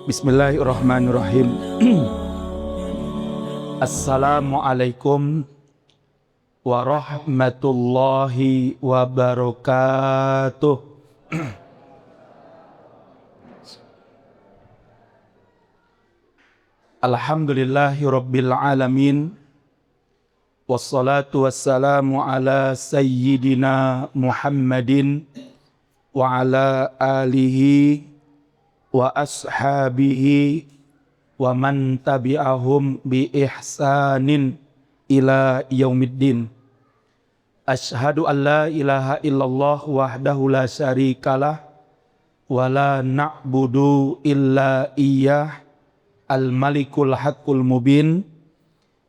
Bismillahirrahmanirrahim. Assalamualaikum warahmatullahi wabarakatuh. Alhamdulillahi rabbil alamin. Wassalatu wassalamu ala sayyidina Muhammadin wa ala alihi wa ashabihi wa man tabi'ahum bi ihsanin ila yaumiddin. Asyhadu an la ilaha illallah wahdahu la syarikalah wa la na'budu illa iyyah al-malikul haqqul mubin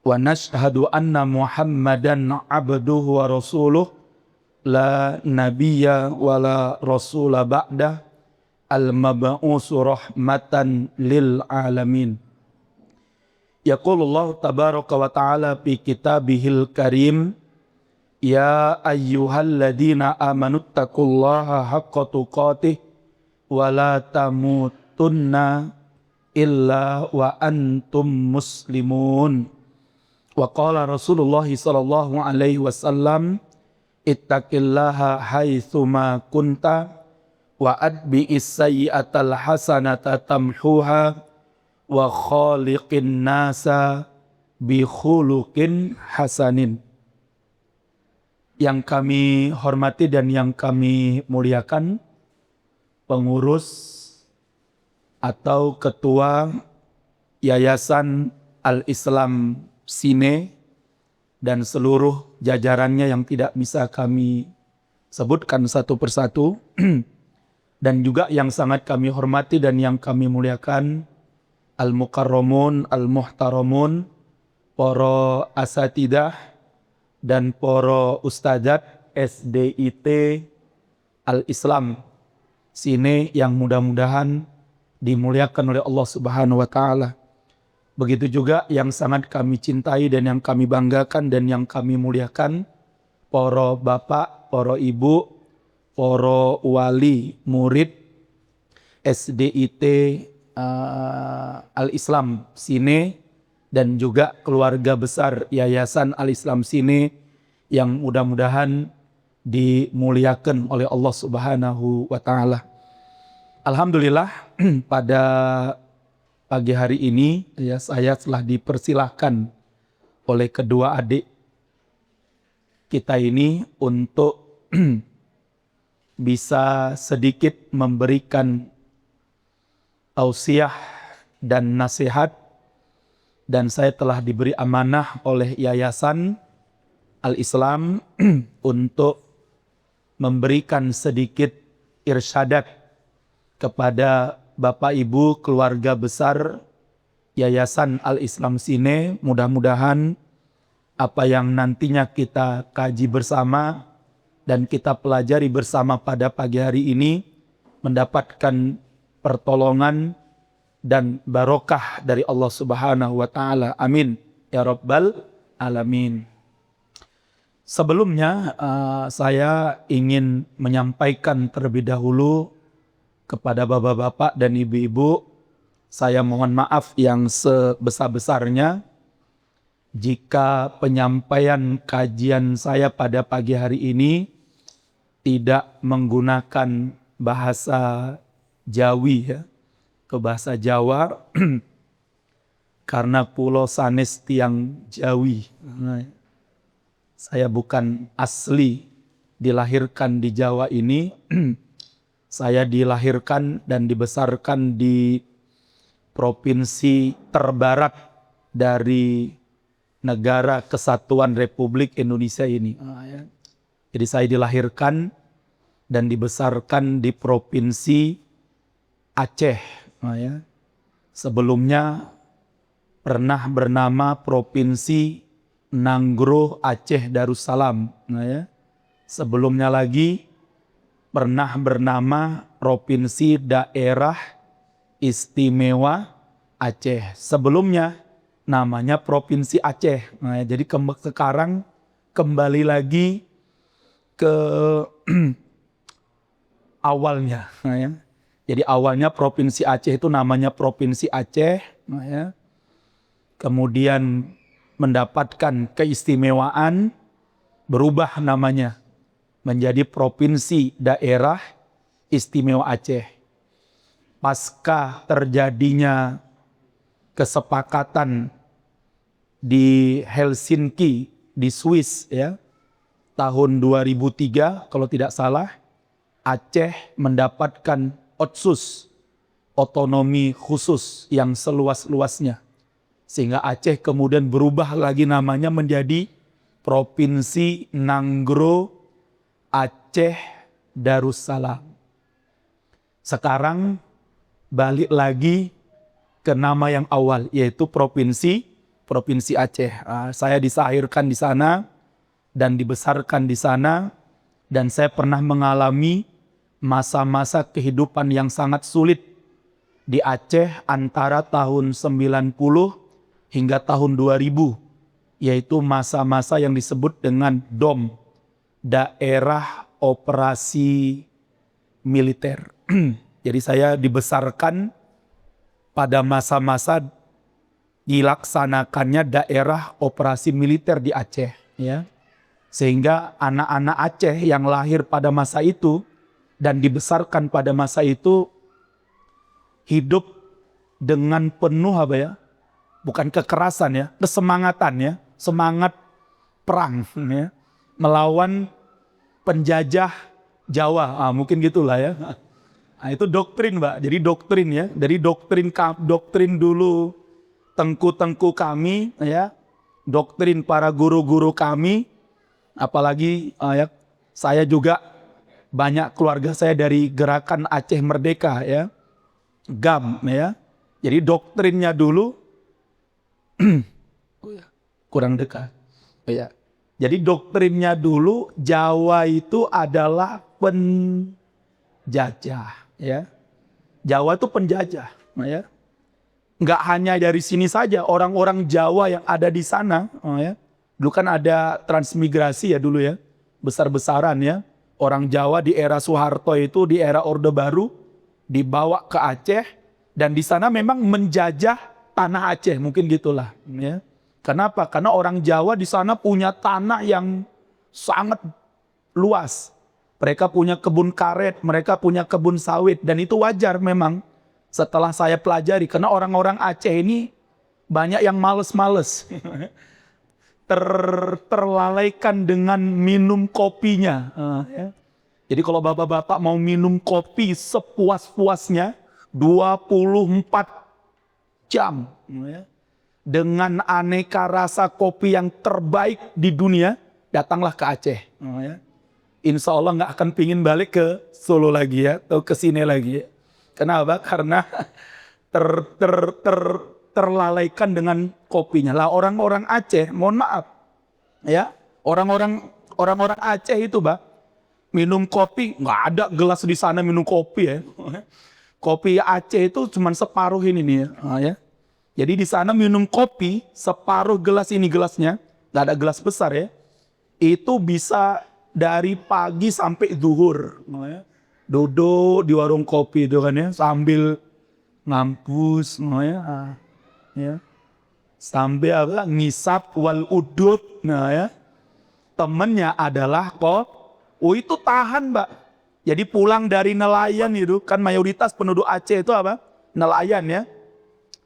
wa nashhadu anna Muhammadan abduhu wa rasuluh la nabiyya wa la rasula ba'dah al-mab'usu rahmatan lil alamin. Yaqulullahu tabaraka wa ta'ala fi kitabihil karim, ya ayyuhalladzina amanuttaqullaha haqqa tuqatih wa la tamutunna illa wa antum muslimun. Wa qala Rasulullah sallallahu alaihi wasallam, ittaqillaha haitsuma kunta wa adbi'is sayyi'atal hasanata tamhuha wa khaliqin nasa bi khuluqin hasanin. Yang kami hormati dan yang kami muliakan, pengurus atau ketua Yayasan Al-Islam Sine dan seluruh jajarannya yang tidak bisa kami sebutkan satu persatu, dan juga yang sangat kami hormati dan yang kami muliakan, al-mukarramun, al-muhtaramun, para asatidah dan para ustadzat SDIT Al-Islam Sine yang mudah-mudahan dimuliakan oleh Allah Subhanahu wa Ta'ala. Begitu juga yang sangat kami cintai dan yang kami banggakan dan yang kami muliakan, para bapak, para ibu, para wali murid SDIT Al-Islam Sine dan juga keluarga besar Yayasan Al-Islam Sine yang mudah-mudahan dimuliakan oleh Allah Subhanahu wa Ta'ala. Alhamdulillah, pada pagi hari ini ya, saya telah dipersilahkan oleh kedua adik kita ini untuk bisa sedikit memberikan tausiah dan nasihat, dan saya telah diberi amanah oleh Yayasan Al-Islam untuk memberikan sedikit irsyadat kepada Bapak Ibu keluarga besar Yayasan Al-Islam Sine. Mudah-mudahan apa yang nantinya kita kaji bersama dan kita pelajari bersama pada pagi hari ini mendapatkan pertolongan dan barokah dari Allah Subhanahu wa Ta'ala. Amin ya rabbal alamin. Sebelumnya saya ingin menyampaikan terlebih dahulu kepada bapak-bapak dan ibu-ibu, saya mohon maaf yang sebesar-besarnya jika penyampaian kajian saya pada pagi hari ini tidak menggunakan bahasa Jawi, ya, ke bahasa Jawa, karena pulau sanes tiang Jawi. Saya bukan asli dilahirkan di Jawa ini. Saya dilahirkan dan dibesarkan di provinsi terbarat dari negara Kesatuan Republik Indonesia ini. Jadi saya dilahirkan dan dibesarkan di provinsi Aceh. Sebelumnya pernah bernama Provinsi Nanggro Aceh Darussalam. Sebelumnya lagi pernah bernama Provinsi Daerah Istimewa Aceh. Sebelumnya namanya Provinsi Aceh. Jadi sekarang kembali lagi ke awalnya. Jadi awalnya Provinsi Aceh itu namanya Provinsi Aceh, ya. Kemudian mendapatkan keistimewaan, berubah namanya menjadi Provinsi Daerah Istimewa Aceh. Pasca terjadinya kesepakatan di Helsinki di Swiss, ya, tahun 2003 kalau tidak salah, Aceh mendapatkan otsus, otonomi khusus yang seluas-luasnya. Sehingga Aceh kemudian berubah lagi namanya menjadi Provinsi Nanggro Aceh Darussalam. Sekarang balik lagi ke nama yang awal, yaitu Provinsi Aceh. Saya dilahirkan di sana dan dibesarkan di sana, dan saya pernah mengalami masa-masa kehidupan yang sangat sulit di Aceh antara tahun 90 hingga tahun 2000, yaitu masa-masa yang disebut dengan DOM, Daerah Operasi Militer. Jadi saya dibesarkan pada masa-masa dilaksanakannya daerah operasi militer di Aceh, ya. Sehingga anak-anak Aceh yang lahir pada masa itu dan dibesarkan pada masa itu hidup dengan penuh apa ya? Bukan kekerasan ya, kesemangatan ya, semangat perang ya, melawan penjajah Jawa, mungkin gitulah ya. Nah, itu doktrin, Mbak. Jadi doktrin ya, dari doktrin dulu tengku-tengku kami ya, doktrin para guru-guru kami, apalagi ya, saya juga banyak keluarga saya dari Gerakan Aceh Merdeka ya, GAM ya. Jadi doktrinnya dulu kurang dekat. Ya. Jadi doktrinnya dulu Jawa itu adalah penjajah, ya. Jawa itu penjajah, ya. Nggak hanya dari sini saja, orang-orang Jawa yang ada di sana, ya. Dulu kan ada transmigrasi ya dulu ya, besar-besaran ya. Orang Jawa di era Soeharto itu, di era Orde Baru, dibawa ke Aceh, dan di sana memang menjajah tanah Aceh, mungkin gitulah, ya. Kenapa? Karena orang Jawa di sana punya tanah yang sangat luas. Mereka punya kebun karet, mereka punya kebun sawit, dan itu wajar memang setelah saya pelajari. Karena orang-orang Aceh ini banyak yang males-males. Terlalaikan dengan minum kopinya. Ya. Jadi kalau bapak-bapak mau minum kopi sepuas-puasnya, 24 jam. Ya. Dengan aneka rasa kopi yang terbaik di dunia, datanglah ke Aceh. Ya. Insya Allah nggak akan pingin balik ke Solo lagi ya, atau ke sini lagi. Ya. Kenapa? Karena terlalaikan dengan kopinya. Lah orang-orang Aceh, mohon maaf, ya, orang-orang Aceh itu, Pak, minum kopi nggak ada gelas di sana minum kopi ya. Kopi Aceh itu cuma separuh ini nih ya. Jadi di sana minum kopi separuh gelas ini gelasnya, nggak ada gelas besar ya. Itu bisa dari pagi sampai zuhur. Duduk di warung kopi itu kan ya, sambil ngampus, ya. Sambil apa? Ngisap wal udut, nah ya. Temennya adalah itu tahan, Mbak. Jadi pulang dari nelayan itu, kan mayoritas penduduk Aceh itu apa? Nelayan ya.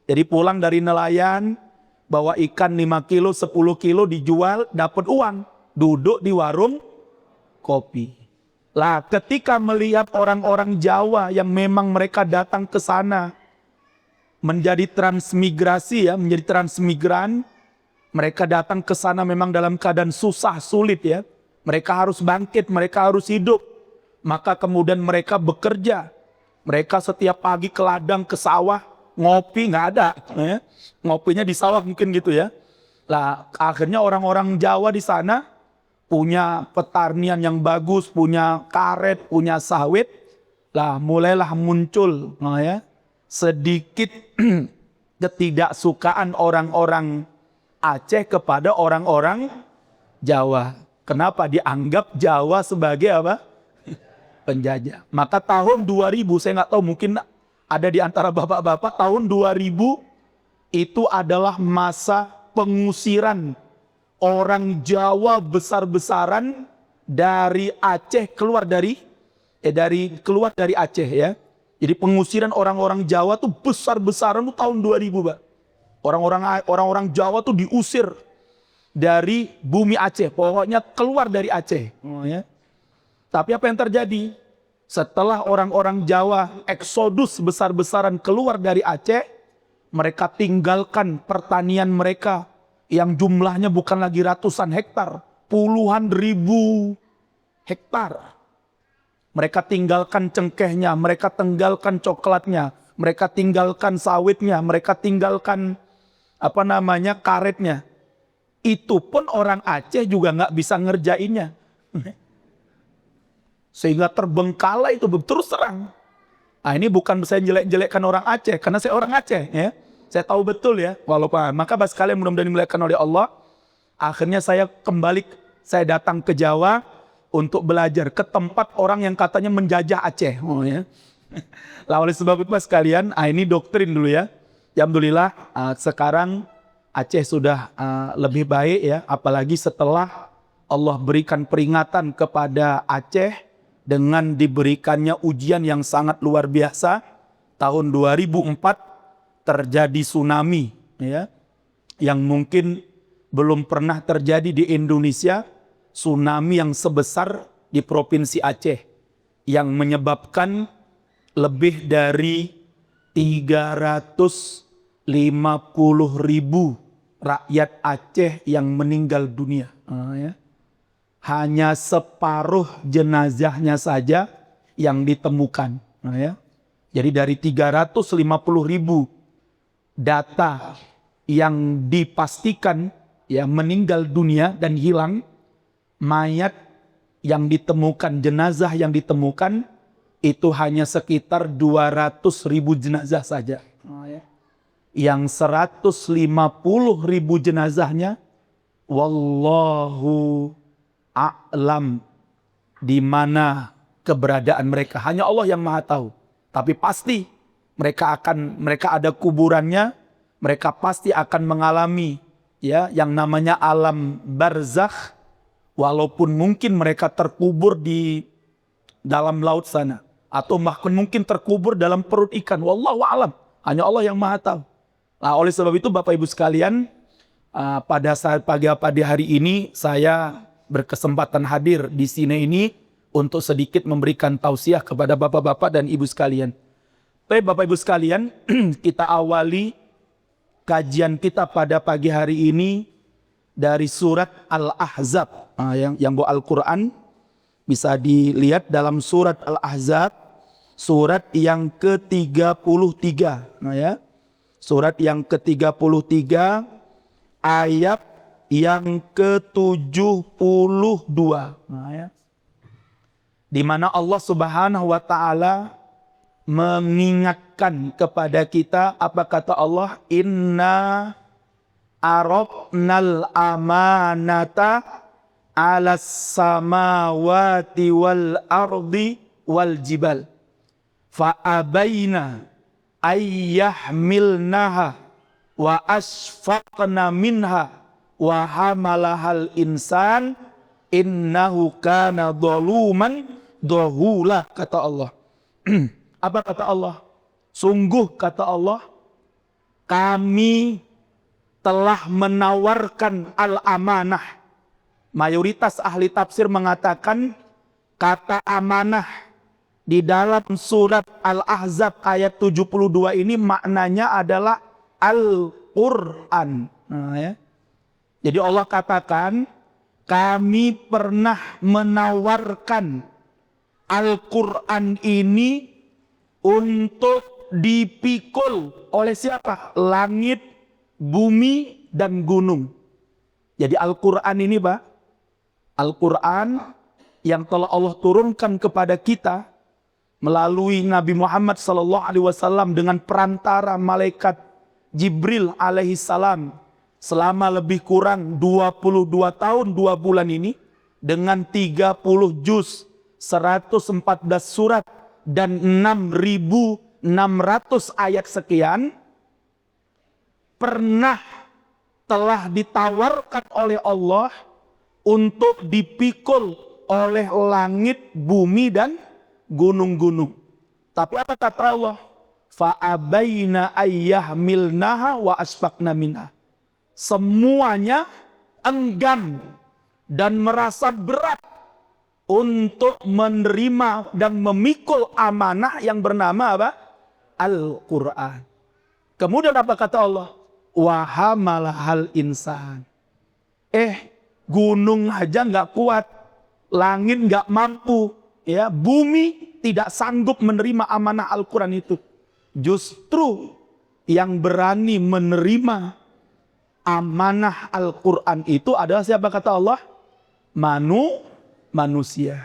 Jadi pulang dari nelayan, bawa ikan 5 kilo, 10 kilo dijual, dapat uang. Duduk di warung kopi. Lah ketika melihat orang-orang Jawa yang memang mereka datang ke sana, menjadi transmigrasi ya, menjadi transmigran, mereka datang ke sana memang dalam keadaan susah, sulit ya. Mereka harus bangkit, mereka harus hidup. Maka kemudian mereka bekerja. Mereka setiap pagi ke ladang, ke sawah, ngopi nggak ada, ya. Ngopinya di sawah mungkin gitu ya. Lah akhirnya orang-orang Jawa di sana punya petarnian yang bagus, punya karet, punya sawit. Lah mulailah muncul, ya, sedikit ketidaksukaan orang-orang Aceh kepada orang-orang Jawa. Kenapa? Dianggap Jawa sebagai apa? penjajah. Maka tahun 2000, saya nggak tahu, mungkin ada di antara bapak-bapak, tahun 2000 itu adalah masa pengusiran orang Jawa besar-besaran dari Aceh keluar dari Aceh ya. Jadi pengusiran orang-orang Jawa tuh besar-besaran tuh tahun 2000, Pak. Orang-orang Jawa tuh diusir dari bumi Aceh, pokoknya keluar dari Aceh. Oh, ya. Tapi apa yang terjadi? Setelah orang-orang Jawa eksodus besar-besaran keluar dari Aceh, mereka tinggalkan pertanian mereka yang jumlahnya bukan lagi ratusan hektar, puluhan ribu hektar. Mereka tinggalkan cengkehnya, mereka tinggalkan coklatnya, mereka tinggalkan sawitnya, mereka tinggalkan karetnya. Itu pun orang Aceh juga nggak bisa ngerjainnya. Sehingga terbengkalai itu terus terang. Nah, ini bukan saya jelek-jelekkan orang Aceh, karena saya orang Aceh ya. Saya tahu betul ya, walaupun maka bagi kalian mudah-mudahan dimuliakan oleh Allah. Akhirnya saya datang ke Jawa untuk belajar ke tempat orang yang katanya menjajah Aceh. Oh ya. Lah oleh sebab itu Mas sekalian, ini doktrin dulu ya. Alhamdulillah sekarang Aceh sudah lebih baik ya, apalagi setelah Allah berikan peringatan kepada Aceh dengan diberikannya ujian yang sangat luar biasa. Tahun 2004 terjadi tsunami ya, yang mungkin belum pernah terjadi di Indonesia. Tsunami yang sebesar di Provinsi Aceh yang menyebabkan lebih dari 350.000 rakyat Aceh yang meninggal dunia. Ya. Hanya separuh jenazahnya saja yang ditemukan. Ya. Jadi dari 350.000 data yang dipastikan ya meninggal dunia dan hilang, mayat yang ditemukan, jenazah yang ditemukan itu hanya sekitar 200.000 jenazah saja. Yang 150.000 jenazahnya wallahu a'lam di mana keberadaan mereka. Hanya Allah yang Maha tahu. Tapi pasti mereka ada kuburannya, mereka pasti akan mengalami ya yang namanya alam barzakh. Walaupun mungkin mereka terkubur di dalam laut sana, atau bahkan mungkin terkubur dalam perut ikan. Wallahu a'lam. Hanya Allah yang Maha tahu. Nah, oleh sebab itu Bapak Ibu sekalian, pada saat pagi hari ini saya berkesempatan hadir di sini ini untuk sedikit memberikan tausiah kepada Bapak-bapak dan Ibu sekalian. Baik Bapak Ibu sekalian, kita awali kajian kita pada pagi hari ini dari surat Al-Ahzab, yang bawa Al-Quran bisa dilihat dalam surat Al-Ahzab, surat yang ke-33, ya. Surat yang ke-33 ayat yang ke-72, ya. Di mana Allah Subhanahu wa taala mengingatkan kepada kita, apa kata Allah? Inna arabnal amanata alas samawati wal ardi wal jibal fa abaina ayyahmilnaha wa asfaqna minha wa hamalahal insan innahu kana zaluman jahula, kata Allah. Apa kata Allah? Sungguh kata Allah, kami telah menawarkan al-amanah. Mayoritas ahli tafsir mengatakan kata amanah di dalam surat Al-Ahzab ayat 72 ini maknanya adalah Al-Quran. Ya. Jadi Allah katakan kami pernah menawarkan Al-Quran ini untuk dipikul oleh siapa? Langit, bumi, dan gunung. Jadi Al-Quran ini Pak, Al-Quran yang telah Allah turunkan kepada kita melalui Nabi Muhammad SAW dengan perantara malaikat Jibril alaihi salam selama lebih kurang 22 tahun 2 bulan ini dengan 30 juz 114 surat dan 6.600 ayat sekian, pernah telah ditawarkan oleh Allah untuk dipikul oleh langit, bumi, dan gunung-gunung. Tapi apa kata Allah? Fa'abaina ayyahmilnaha wa asfaqna minha. Semuanya enggan dan merasa berat untuk menerima dan memikul amanah yang bernama apa? Al-Quran. Kemudian apa kata Allah? Wahamalahal insan. Gunung aja nggak kuat, langit nggak mampu, ya, bumi tidak sanggup menerima amanah Al-Quran itu. Justru yang berani menerima amanah Al-Quran itu adalah siapa kata Allah? Manusia.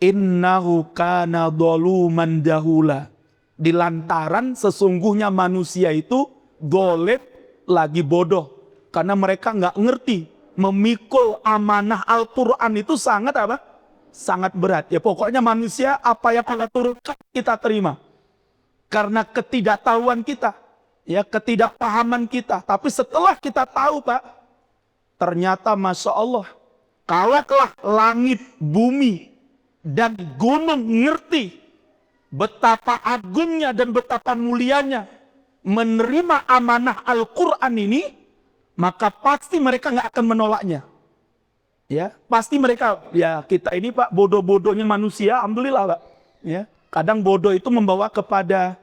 Innahu kana dholuman jahula. Di lantaran sesungguhnya manusia itu dolim, lagi bodoh. Karena mereka nggak ngerti memikul amanah Al-Quran itu sangat apa? Sangat berat. Ya pokoknya manusia apa yang Allah turunkan kita terima. Karena ketidaktahuan kita, ya ketidakpahaman kita. Tapi setelah kita tahu Pak, ternyata Masya Allah, kalaulah langit, bumi, dan gunung ngerti betapa agungnya dan betapa mulianya menerima amanah Al-Quran ini, maka pasti mereka nggak akan menolaknya. Ya, pasti mereka, ya kita ini Pak, bodoh-bodohnya manusia, alhamdulillah Pak. Ya, kadang bodoh itu membawa kepada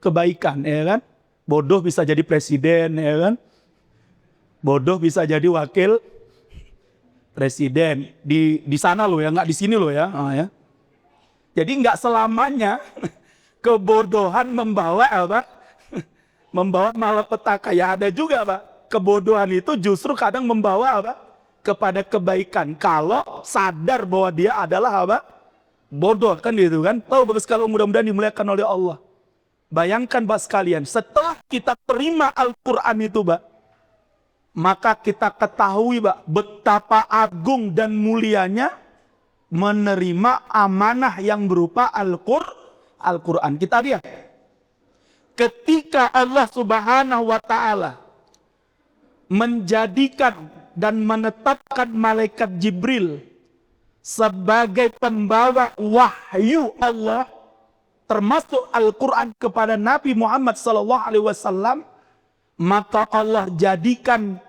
kebaikan, ya kan? Bodoh bisa jadi presiden, ya kan? Bodoh bisa jadi wakil presiden di sana loh ya, nggak di sini loh ya. Oh, ya. Jadi nggak selamanya kebodohan membawa apa? Membawa malapetaka. Ya ada juga Pak. Kebodohan itu justru kadang membawa apa? Kepada kebaikan. Kalau sadar bahwa dia adalah apa? Bodoh kan gitu kan. Tahu Bapak sekalian, mudah-mudahan dimuliakan oleh Allah. Bayangkan Bapak sekalian, setelah kita terima Al-Quran itu Pak, maka kita ketahui Pak, betapa agung dan mulianya menerima amanah yang berupa Al-Quran. Kita lihat. Ketika Allah Subhanahu wa Ta'ala menjadikan dan menetapkan malaikat Jibril sebagai pembawa wahyu Allah, termasuk Al-Quran kepada Nabi Muhammad SAW, maka Allah jadikan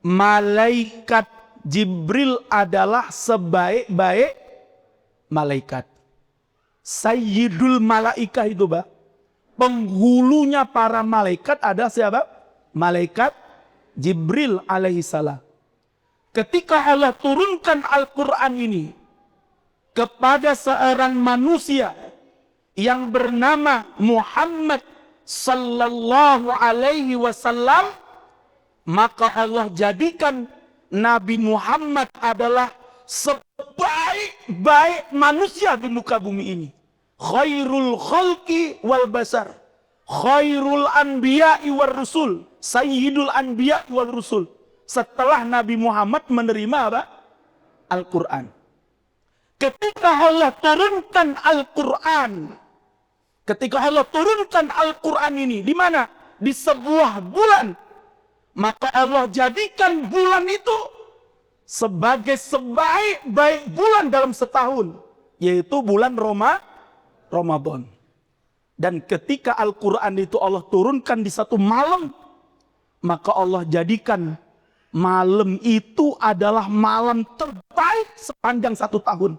malaikat Jibril adalah sebaik-baik malaikat. Sayyidul malaikah itu Pak. Penghulunya para malaikat ada siapa? Malaikat Jibril alaihissalam. Ketika Allah turunkan Al-Quran ini kepada seorang manusia yang bernama Muhammad sallallahu alaihi wasallam, maka Allah jadikan Nabi Muhammad adalah sebaik-baik manusia di muka bumi ini. Khairul khalqi wal basar, khairul anbiya'i war rusul, sayyidul anbiya'i wal rusul. Setelah Nabi Muhammad menerima apa? Al-Quran. Ketika Allah turunkan Al-Quran, ketika Allah turunkan Al-Quran ini, di mana? Di sebuah bulan. Maka Allah jadikan bulan itu sebagai sebaik-baik bulan dalam setahun. Yaitu bulan Ramadan. Dan ketika Al-Quran itu Allah turunkan di satu malam, maka Allah jadikan malam itu adalah malam terbaik sepanjang satu tahun.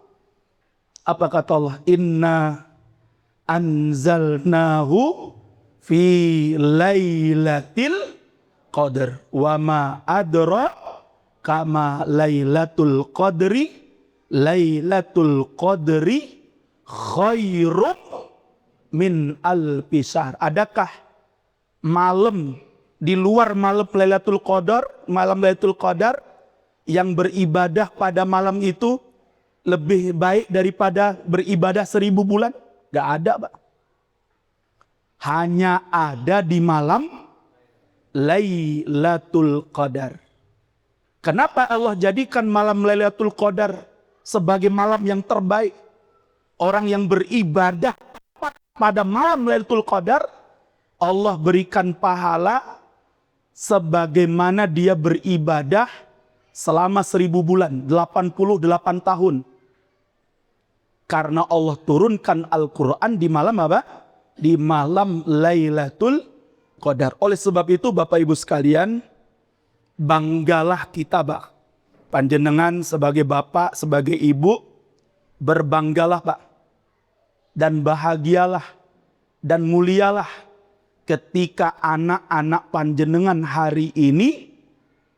Apa kata Allah? Inna anzalnahu fi lailatul qadr wa ma adra kama lailatul qadri khairum min al-pisar. Adakah malam di luar malam Lailatul Qadar yang beribadah pada malam itu lebih baik daripada beribadah 1000 bulan? Gak ada Pak. Hanya ada di malam Lailatul Qadar. Kenapa Allah jadikan malam Lailatul Qadar sebagai malam yang terbaik? Orang yang beribadah pada malam Lailatul Qadar, Allah berikan pahala sebagaimana dia beribadah selama 1000 bulan, 88 tahun. Karena Allah turunkan Al-Quran di malam apa? Di malam Lailatul Qadar. Oleh sebab itu Bapak Ibu sekalian, banggalah kita, Pak. Panjenengan sebagai bapak, sebagai ibu, berbanggalah, Pak. Dan bahagialah dan mulialah ketika anak-anak panjenengan hari ini,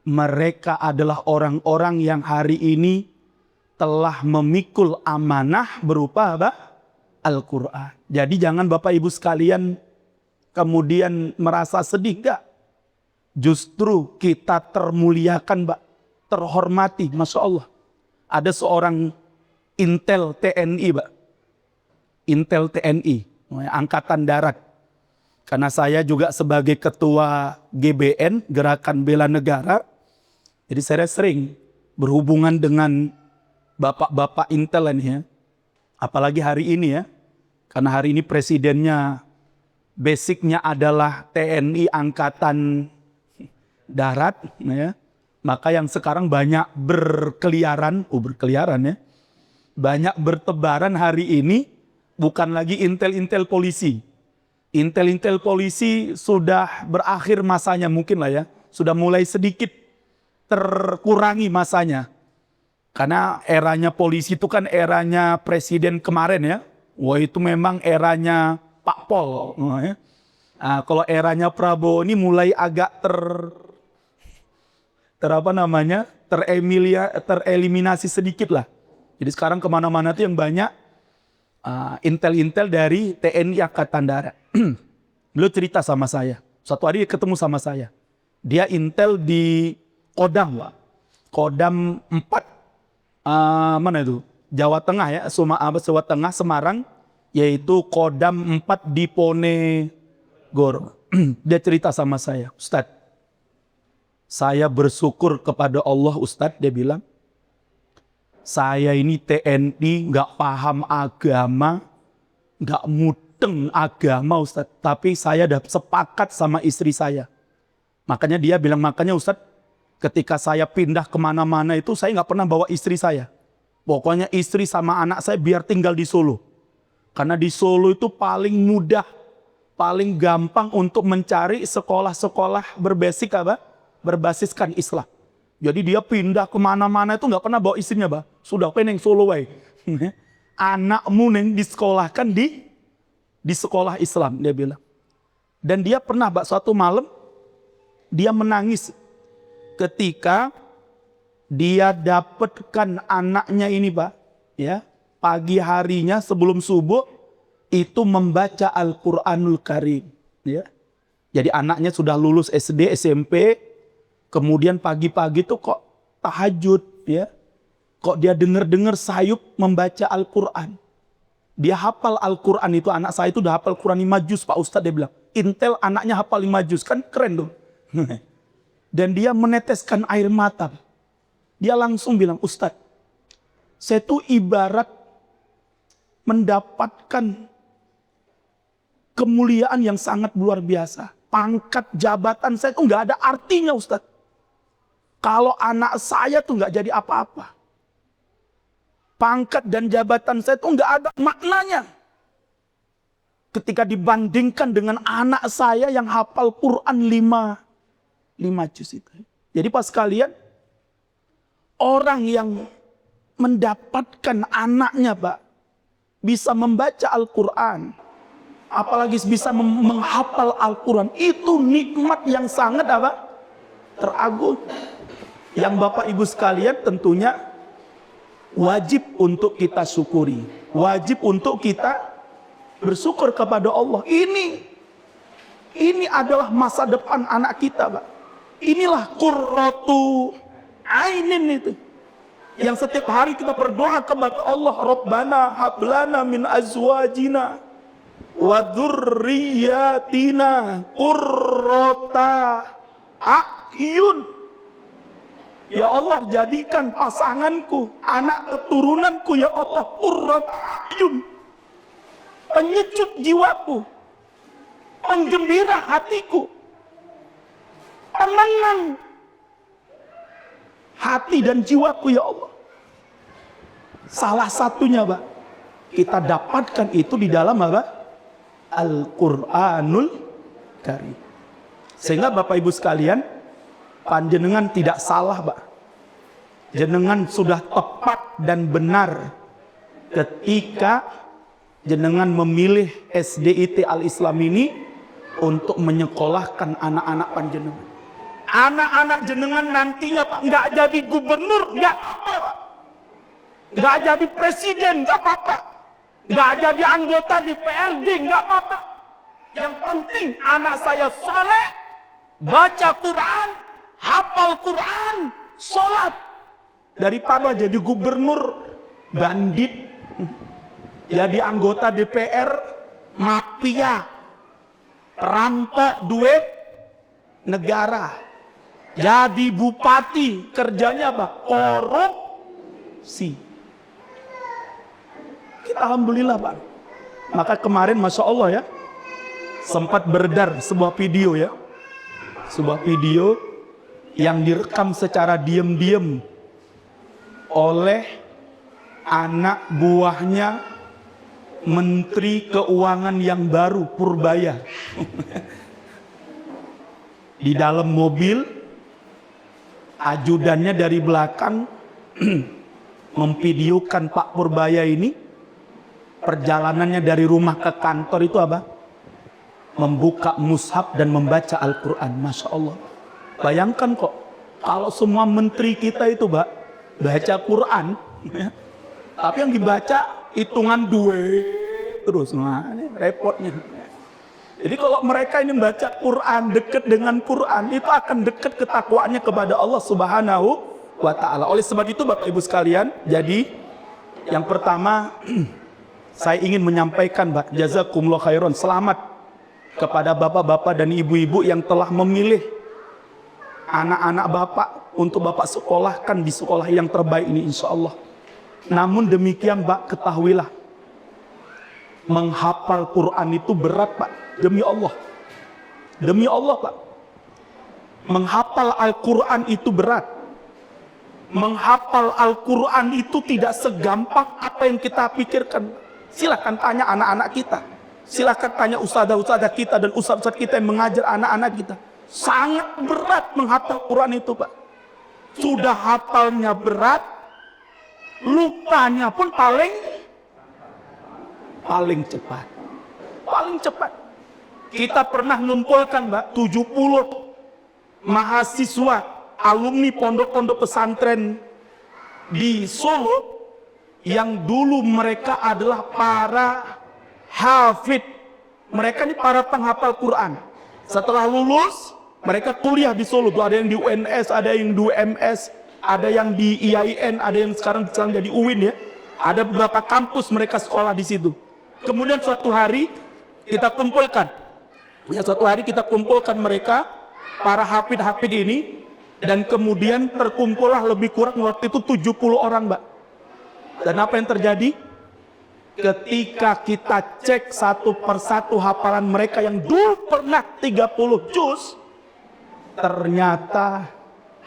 mereka adalah orang-orang yang hari ini telah memikul amanah berupa apa? Al-Quran. Jadi jangan Bapak Ibu sekalian kemudian merasa sedih, enggak. Justru kita termuliakan, Pak. Terhormati, Masya Allah. Ada seorang Intel TNI, Pak. Intel TNI, Angkatan Darat. Karena saya juga sebagai ketua GBN, Gerakan Bela Negara, jadi saya sering berhubungan dengan bapak-bapak Intel ini ya. Apalagi hari ini ya, karena hari ini presidennya basicnya adalah TNI Angkatan Darat, ya. Maka yang sekarang banyak berkeliaran ya, banyak bertebaran hari ini, bukan lagi intel-intel polisi. Intel-intel polisi sudah berakhir masanya mungkin lah ya. Sudah mulai sedikit terkurangi masanya. Karena eranya polisi itu kan eranya presiden kemarin ya. Wah itu memang eranya Pak Pol. Ya. Nah, kalau eranya Prabowo ini mulai agak tereliminasi sedikit lah. Jadi sekarang kemana-mana tuh yang banyak intel-intel dari TNI Angkatan Darat. Beliau cerita sama saya. Suatu hari dia ketemu sama saya. Dia intel di Kodam, Pak. Kodam 4, mana itu? Jawa Tengah ya, Jawa Tengah, Semarang. Yaitu Kodam 4 di Ponegoro. Dia cerita sama saya, Ustadz, saya bersyukur kepada Allah, Ustadz, dia bilang. Saya ini TNI gak paham agama, gak mudeng agama Ustadz. Tapi saya udah sepakat sama istri saya. Makanya dia bilang, makanya Ustadz, ketika saya pindah kemana-mana itu saya gak pernah bawa istri saya. Pokoknya istri sama anak saya biar tinggal di Solo. Karena di Solo itu paling mudah, paling gampang untuk mencari sekolah-sekolah berbasiskan Islam. Jadi dia pindah kemana-mana itu nggak pernah bawa istrinya, Bah. Sudah peneng Solo wae. Anakmu neng disekolahkan di sekolah Islam, dia bilang. Dan dia pernah, Bah, suatu malam dia menangis ketika dia dapatkan anaknya ini, Pak, ya, pagi harinya sebelum subuh itu membaca Al-Qur'anul Karim, ya. Jadi anaknya sudah lulus SD, SMP. Kemudian pagi-pagi tuh kok tahajud ya. Kok dia dengar sayup membaca Al-Quran. Dia hafal Al-Quran itu, anak saya itu udah hafal Quran 5 juz, Pak Ustadz, dia bilang. Intel anaknya hafal 5 juz, kan keren dong. Dan dia meneteskan air mata. Dia langsung bilang, Ustadz, saya tuh ibarat mendapatkan kemuliaan yang sangat luar biasa. Pangkat jabatan saya tuh nggak ada artinya, Ustadz. Kalau anak saya tuh nggak jadi apa-apa. Pangkat dan jabatan saya tuh nggak ada maknanya. Ketika dibandingkan dengan anak saya yang hafal Quran 5 juz itu. Jadi pas kalian, orang yang mendapatkan anaknya, Pak, bisa membaca Al-Quran, apalagi bisa menghafal Al-Quran, itu nikmat yang sangat apa? Teragung. Yang Bapak Ibu sekalian tentunya wajib untuk kita syukuri. Wajib untuk kita bersyukur kepada Allah. Ini adalah masa depan anak kita, Pak. Inilah qurratu ainin itu. Yang setiap hari kita berdoa kepada Allah, Rabbana hablana min azwajina wa dzurriyyatina qurrata a'yun. Ya Allah, jadikan pasanganku, anak keturunanku, ya Allah, qurrata a'yun, penyejuk jiwaku, penggembira hatiku, penenang hati dan jiwaku ya Allah. Salah satunya Pak, kita dapatkan itu di dalam apa? Al-Quranul Karim. Sehingga Bapak Ibu sekalian, panjenengan tidak salah Pak. Jenengan sudah tepat dan benar ketika jenengan memilih SDIT Al-Islam ini untuk menyekolahkan anak-anak panjenengan. Anak-anak jenengan nantinya Pak nggak jadi gubernur, nggak apa Pak. Nggak jadi presiden, nggak apa-apa. Nggak jadi anggota DPRD, nggak apa-apa. Yang penting anak saya soleh, baca Quran, hafal Quran, sholat. Daripada jadi gubernur bandit, jadi anggota DPR mafia, perampok duit negara, jadi bupati kerjanya apa? Korupsi. Kita alhamdulillah Pak. Maka kemarin Masya Allah ya, sempat beredar sebuah video ya, sebuah video yang direkam secara diam-diam oleh anak buahnya Menteri Keuangan yang baru, Purbaya. Di dalam mobil, ajudannya dari belakang memvideokan Pak Purbaya ini, perjalanannya dari rumah ke kantor itu apa? Membuka mushaf dan membaca Al-Quran. Masya Allah. Bayangkan kok, kalau semua menteri kita itu Pak, baca Quran, ya. Tapi yang dibaca hitungan duit terus, nah ini repotnya. Jadi kalau mereka ini baca Quran, dekat dengan Quran, itu akan dekat ketakwaannya kepada Allah Subhanahu wa Ta'ala. Oleh sebab itu Bapak Ibu sekalian, jadi yang pertama saya ingin menyampaikan Pak, jazakumullah khairan, selamat kepada bapak-bapak dan ibu-ibu yang telah memilih anak-anak Bapak untuk Bapak sekolahkan di sekolah yang terbaik ini insya Allah. Namun demikian Pak, ketahuilah, menghafal Quran itu berat Pak, demi Allah. Demi Allah Pak, menghafal Al-Quran itu berat. Menghafal Al-Quran itu tidak segampang apa yang kita pikirkan. Silahkan tanya anak-anak kita, silahkan tanya ustadzah-ustadzah kita dan ustadz-ustadz kita yang mengajar anak-anak kita. Sangat berat menghafal Quran itu Pak. Sudah hafalnya berat, lupanya pun paling cepat. Paling cepat. Kita pernah mengumpulkan Mbak 70 mahasiswa alumni pondok-pondok pesantren di Solo yang dulu mereka adalah para hafid. Mereka ini para penghafal Quran. Setelah lulus, mereka kuliah di Solo. Tuh ada yang di UNS, ada yang di UMS, ada yang di IAIN, ada yang sekarang jadi UIN ya. Ada beberapa kampus mereka sekolah di situ. Kemudian suatu hari kita kumpulkan. Ya, suatu hari kita kumpulkan mereka, para hafid-hafid ini, dan kemudian terkumpullah lebih kurang waktu itu 70 orang, Mbak. Dan apa yang terjadi? Ketika kita cek satu persatu hafalan mereka yang dulu pernah 30 juz, ternyata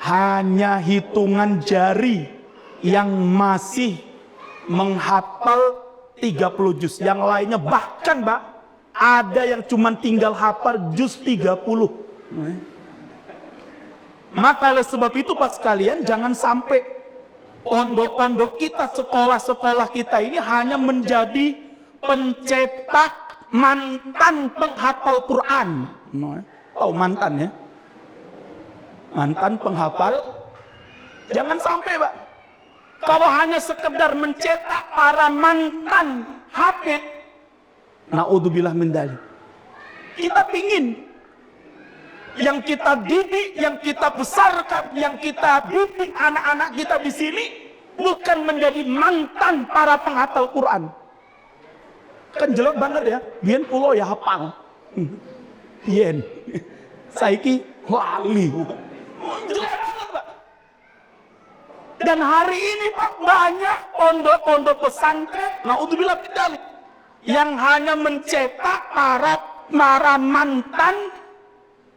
hanya hitungan jari yang masih menghafal 30 juz. Yang lainnya bahkan Mbak, ada yang cuma tinggal hafal juz 30. Maka oleh sebab itu Pak sekalian, jangan sampai pondok-pondok kita, sekolah-sekolah kita ini hanya menjadi pencetak mantan penghafal Quran. Oh mantan ya, mantan penghafal. Jangan sampai Pak, kalau hanya sekedar mencetak para mantan hafid, naudzubillah min dzalik. Kita pingin yang kita didik, yang kita besarkan, yang kita didik anak-anak kita di sini bukan menjadi mantan para penghafal Quran. Kan jelek banget ya, biyen pulau ya hafal. Biyen saiki lali. Jelek banget, Pak. Dan hari ini Pak, banyak pondok-pondok pesantren, naudzubillah min dzalik, yang hanya mencetak para mantan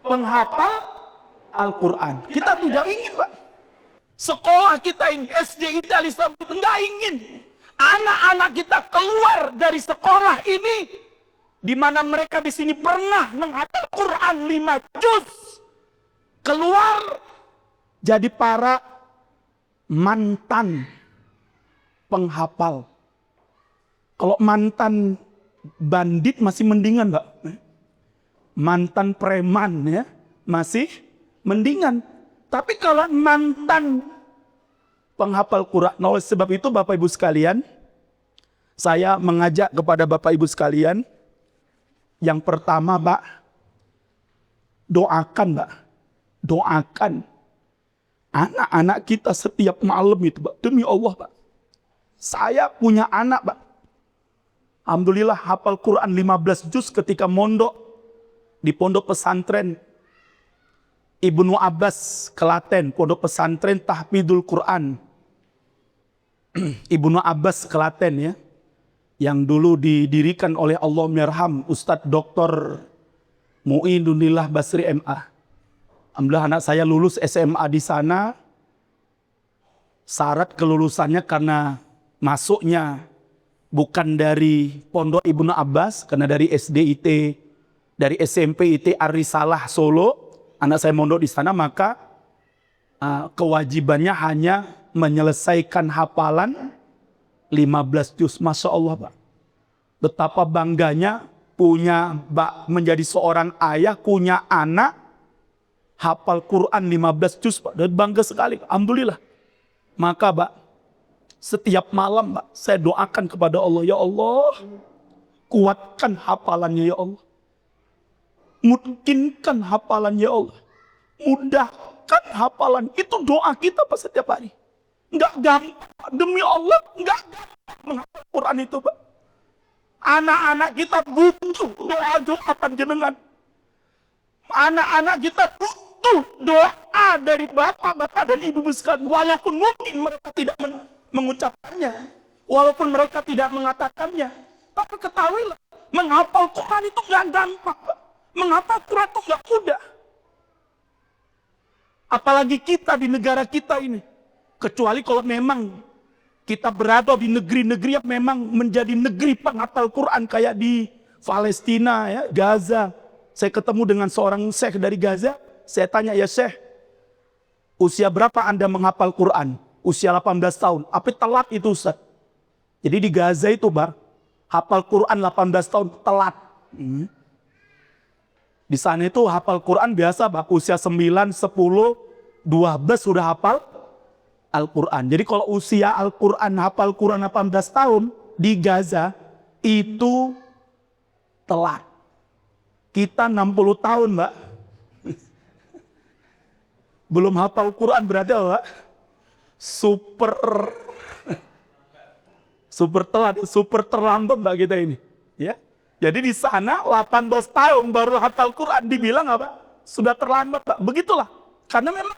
penghafal Al-Quran. Kita tidak ingin, Pak. Sekolah kita ini, SD kita, nggak ingin anak-anak kita keluar dari sekolah ini, di mana mereka di sini pernah menghafal Quran 5 juz, keluar jadi para mantan penghafal. Kalau mantan bandit masih mendingan, Mbak. Mantan preman ya masih mendingan. Tapi kalau mantan penghafal Quran, oleh sebab itu Bapak Ibu sekalian, saya mengajak kepada Bapak Ibu sekalian, yang pertama, Pak, doakan, Pak. Doakan anak-anak kita setiap malam itu, Pak. Demi Allah, Pak. Saya punya anak, Pak. Alhamdulillah hafal Quran 15 juz ketika mondok di pondok pesantren Ibnu Abbas Klaten, pondok pesantren Tahfidul Quran. Ibnu Abbas Klaten ya, yang dulu didirikan oleh Allahumirham Ustadz Dr. Mu'inunillah Basri MA. Alhamdulillah anak saya lulus SMA di sana. Syarat kelulusannya karena masuknya bukan dari Pondok Ibnu Abbas, karena dari SD IT, dari SMP IT Ar-Risalah Solo, anak saya mondok di sana, maka kewajibannya hanya menyelesaikan hafalan 15 juz. Masya Allah, Pak. Betapa bangganya menjadi seorang ayah, punya anak, hafal Quran 15 juz, Pak. Dan bangga sekali, alhamdulillah. Maka, Pak, setiap malam, Pak, saya doakan kepada Allah, ya Allah, kuatkan hafalannya, ya Allah. Mungkinkan hafalannya, ya Allah. Mudahkan hafalan. Itu doa kita, Pak, setiap hari. Enggak gampang, demi Allah, enggak gampang menghafal Quran itu, Pak. Anak-anak kita butuh doa panjenengan. Anak-anak kita butuh doa dari bapak-bapak dan ibu sekalian. Walaupun mungkin mereka tidak mengucapkannya, walaupun mereka tidak mengatakannya, tapi ketahuilah, menghafal Quran itu nggak gampang, Pak. Menghafal Quran itu nggak mudah. Apalagi kita di negara kita ini, kecuali kalau memang kita berada di negeri-negeri yang memang menjadi negeri penghafal Quran, kayak di Palestina, ya, Gaza. Saya ketemu dengan seorang syekh dari Gaza. Saya tanya, ya syekh, usia berapa Anda menghafal Quran? Usia 18 tahun. Apa telat itu, Ustaz? Jadi di Gaza itu, Bar, hafal Quran 18 tahun telat. Di sana itu hafal Quran biasa, Bar, usia 9, 10, 12 sudah hafal Al-Quran. Jadi kalau usia Al-Quran, hafal Quran 18 tahun di Gaza, itu telat. Kita 60 tahun, Mbak. Belum hafal Quran berarti, Mbak, super telat, super terlambat, Mbak, kita ini. Ya. Jadi di sana 18 tahun baru hafal Quran, dibilang apa? Sudah terlambat, Mbak. Begitulah. Karena memang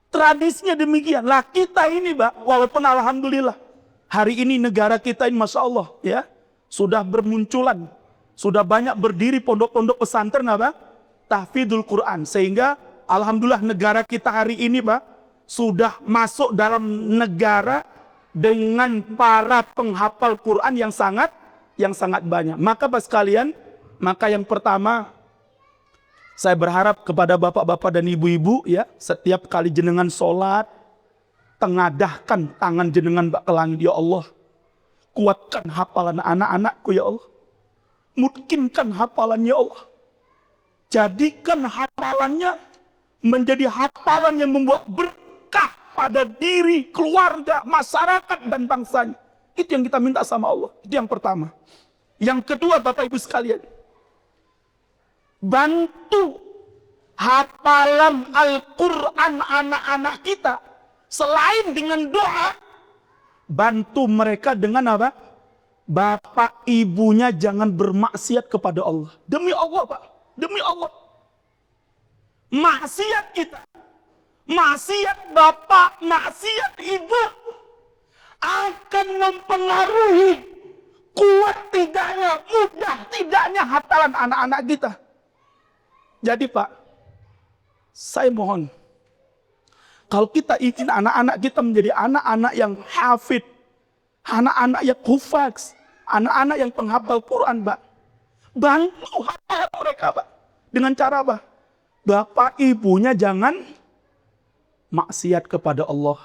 tradisinya demikian. Lah kita ini, Mbak, walaupun alhamdulillah hari ini negara kita ini, Masya Allah, ya, sudah bermunculan, sudah banyak berdiri pondok-pondok pesantren apa? Tahfidul Quran. Sehingga alhamdulillah negara kita hari ini, Pak, sudah masuk dalam negara dengan para penghafal Quran yang sangat banyak. Maka Pak sekalian, maka yang pertama saya berharap kepada bapak-bapak dan ibu-ibu, ya, setiap kali jenengan sholat, tengadahkan tangan jenengan, Pak, ke langit, ya Allah. Kuatkan hafalan anak-anakku, ya Allah. Mungkinkan hafalannya, ya Allah. Jadikan hafalannya menjadi hafalan yang membuat berkah pada diri, keluarga, masyarakat, dan bangsanya. Itu yang kita minta sama Allah. Itu yang pertama. Yang kedua, Bapak Ibu sekalian, bantu hafalan Al-Quran anak-anak kita. Selain dengan doa, bantu mereka dengan apa? Bapak ibunya jangan bermaksiat kepada Allah. Demi Allah, Pak. Demi Allah. Maksiat kita, maksiat bapak, maksiat ibu akan mempengaruhi kuat tidaknya, mudah tidaknya hafalan anak-anak kita. Jadi Pak, saya mohon, kalau kita ingin anak-anak kita menjadi anak-anak yang hafid, anak-anak yang hufaz, anak-anak yang penghafal Quran, Pak, bantu hafal mereka, Pak. Dengan cara apa? Bapak ibunya jangan maksiat kepada Allah.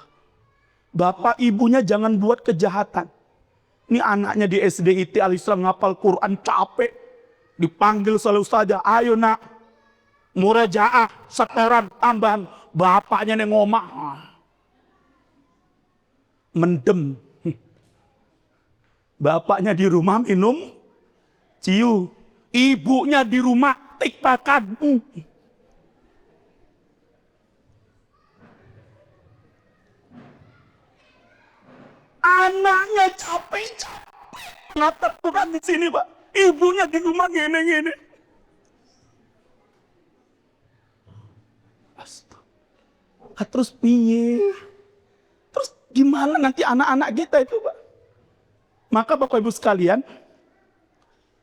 Bapak ibunya jangan buat kejahatan. Ini anaknya di SDIT Al-Islam ngapal Quran capek. Dipanggil selalu saja, ayo nak, murajaah, setoran, tambahan. Bapaknya nih ngomah. Mendem. Bapaknya di rumah minum ciu. Ibunya di rumah tikbakan. Anaknya capek-capek ngatar Quran di sini, Pak. Ibunya di rumah gini-gini. Terus piye? Terus gimana nanti anak-anak kita itu, Pak? Maka Bapak Ibu sekalian,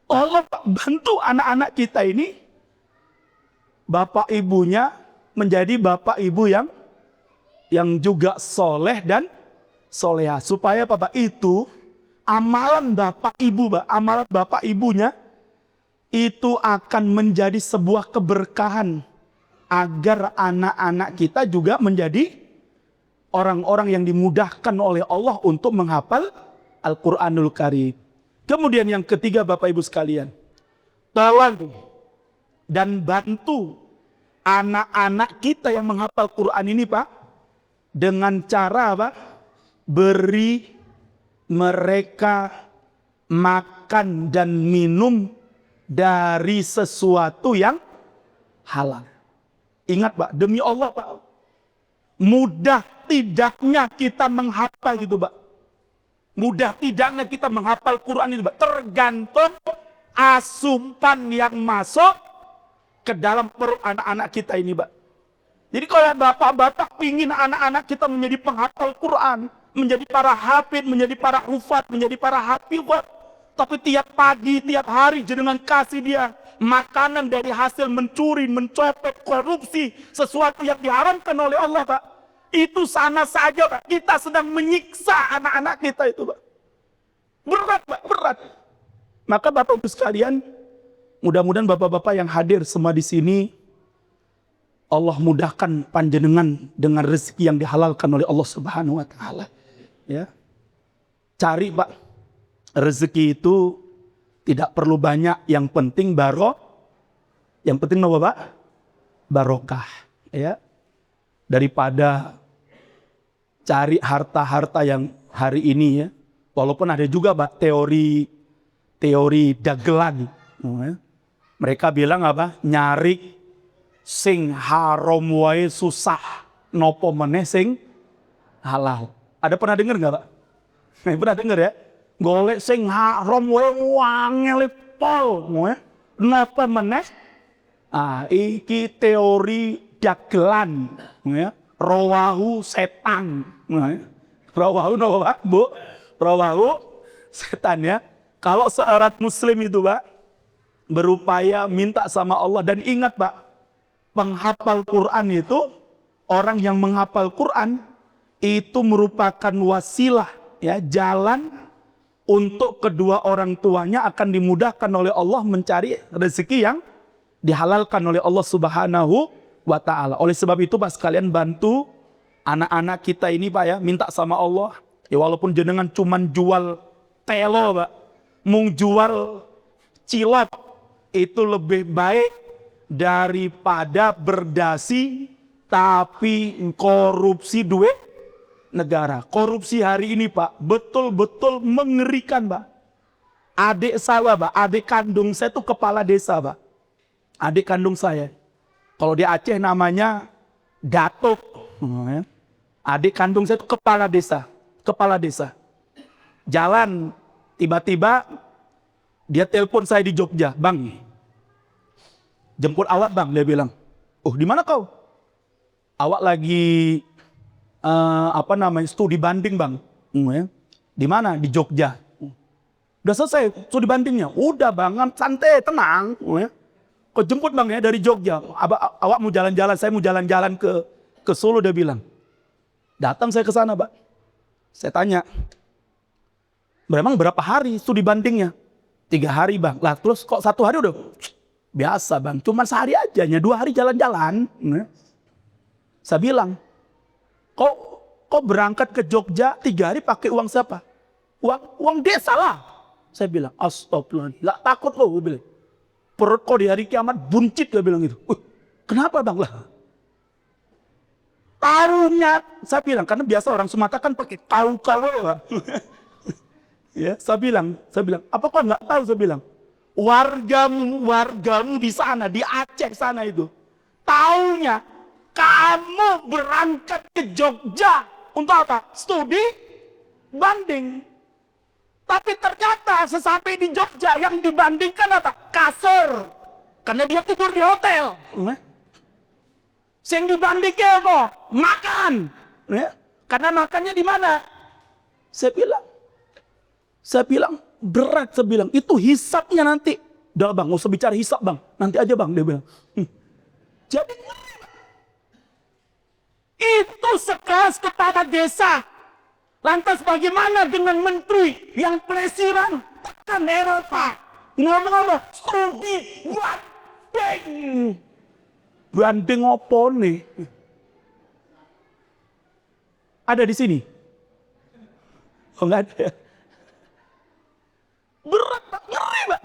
Allah bantu anak-anak kita ini, bapak ibunya menjadi bapak ibu yang juga soleh dan soleha. Supaya Bapak itu, amalan bapak ibu, amalan bapak ibunya, itu akan menjadi sebuah keberkahan. Agar anak-anak kita juga menjadi orang-orang yang dimudahkan oleh Allah untuk menghafal Al-Quranul Karim. Kemudian yang ketiga Bapak Ibu sekalian, tolong dan bantu anak-anak kita yang menghafal Quran ini, Pak, dengan cara apa? Beri mereka makan dan minum dari sesuatu yang halal. Ingat Pak, demi Allah Pak, mudah tidaknya kita menghafal gitu Pak. Mudah tidaknya kita menghafal Quran itu Pak, tergantung asupan yang masuk ke dalam perut anak-anak kita ini Pak. Jadi kalau bapak-bapak ingin anak-anak kita menjadi penghafal Quran, menjadi para hafid, menjadi para hufat, menjadi para hafizat, tapi tiap pagi, tiap hari jenengan kasih dia makanan dari hasil mencuri, mencopet, korupsi, sesuatu yang diharamkan oleh Allah, Pak. Itu sana saja, Pak. Kita sedang menyiksa anak-anak kita itu, Pak. Berat, Pak, berat. Maka Bapak Ibu sekalian, mudah-mudahan Bapak-Bapak yang hadir semua di sini, Allah mudahkan panjenengan dengan rezeki yang dihalalkan oleh Allah Subhanahu wa taala. Ya. Cari, Pak. Rezeki itu tidak perlu banyak, yang penting yang penting apa Pak? Barokah, ya. Daripada cari harta-harta yang hari ini ya. Walaupun ada juga Pak teori dagelan. Ya. Mereka bilang apa? Nyari sing haram wae susah, nopo meneh sing halal. Ada pernah dengar nggak Pak? Pernah dengar ya? Golek sing haram wae wangel pol, napa meneh? Iki teori dagelan, ya. Rawahu setan, rawahu napa Pak, Bu? Rawahu setan ya. Kalau seorang muslim itu Pak berupaya minta sama Allah, dan ingat Pak, penghafal Quran itu, orang yang menghafal Quran itu merupakan wasilah ya, jalan untuk kedua orang tuanya akan dimudahkan oleh Allah mencari rezeki yang dihalalkan oleh Allah Subhanahu wa ta'ala. Oleh sebab itu Pak sekalian, bantu anak-anak kita ini Pak ya, minta sama Allah. Ya walaupun jenengan cuman jual telo Pak, mung jual cilok, itu lebih baik daripada berdasi tapi korupsi duit negara. Korupsi hari ini Pak betul-betul mengerikan Pak. Adik saya Pak, adik kandung saya itu kepala desa Pak. Adik kandung saya. Kalau di Aceh namanya Datuk. Adik kandung saya itu kepala desa. Kepala desa. Jalan, tiba-tiba dia telepon saya di Jogja. Bang, jemput awak bang, dia bilang. Oh di mana kau? Awak lagi studi banding bang. Di mana? Di Jogja. Udah selesai studi bandingnya. Udah bang, santai, tenang. Ya. Kau jemput bang ya dari Jogja. Awak mau jalan-jalan, saya mau jalan-jalan ke Solo, dia bilang. Datang saya ke sana, Pak. Saya tanya, memang berapa hari studi bandingnya? 3 hari bang. Lah terus kok 1 hari udah? Biasa bang, cuma sehari aja, 2 hari jalan-jalan. Saya bilang, kok berangkat ke Jogja 3 hari pakai uang siapa? Uang desa lah. Saya bilang, astagfirullah, lah takut loh, gue bilang. Perut kau di hari kiamat buncit, dia bilang gitu. Kenapa bang lah? Taruhnya, saya bilang, karena biasa orang Sumatera kan pakai tahu kalau. Ya, saya bilang, apa kau nggak tahu? Saya bilang, wargamu di sana, di Aceh sana itu, taunya kamu berangkat ke Jogja untuk apa? Studi banding. Tapi ternyata sesampai di Jogja yang dibandingkan apa? Kasur. Karena dia tidur di hotel. Yang dibandingkan apa? Makan. Karena makannya di mana? Saya bilang berat, saya bilang itu hisapnya nanti. Udah bang, nggak usah bicara hisap bang, nanti aja bang, dia bilang. Jadi itu sekelas kepala desa. Lantas bagaimana dengan menteri yang presiden tekan Eropa? Ngomong-ngomong, studi banding. Banding apa nih? Ada di sini? Oh nggak ada. Berat, Pak. Ngeri, Pak.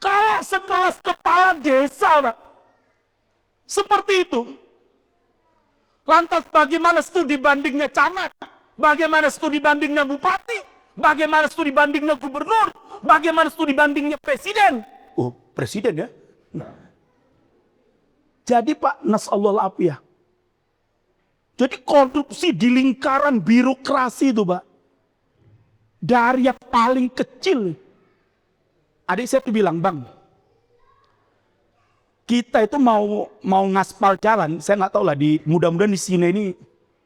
Kayak sekelas kepala desa, Pak. Seperti itu. Lantas bagaimana studi bandingnya camat? Bagaimana studi bandingnya bupati? Bagaimana studi bandingnya gubernur? Bagaimana studi bandingnya presiden? Oh, presiden ya? Jadi Pak, nasallahu alafiyah. Jadi korupsi di lingkaran birokrasi itu, Pak. Dari yang paling kecil. Adik saya tuh bilang, bang, kita itu mau ngaspal jalan, saya nggak tahu lah, mudah-mudahan di sini ini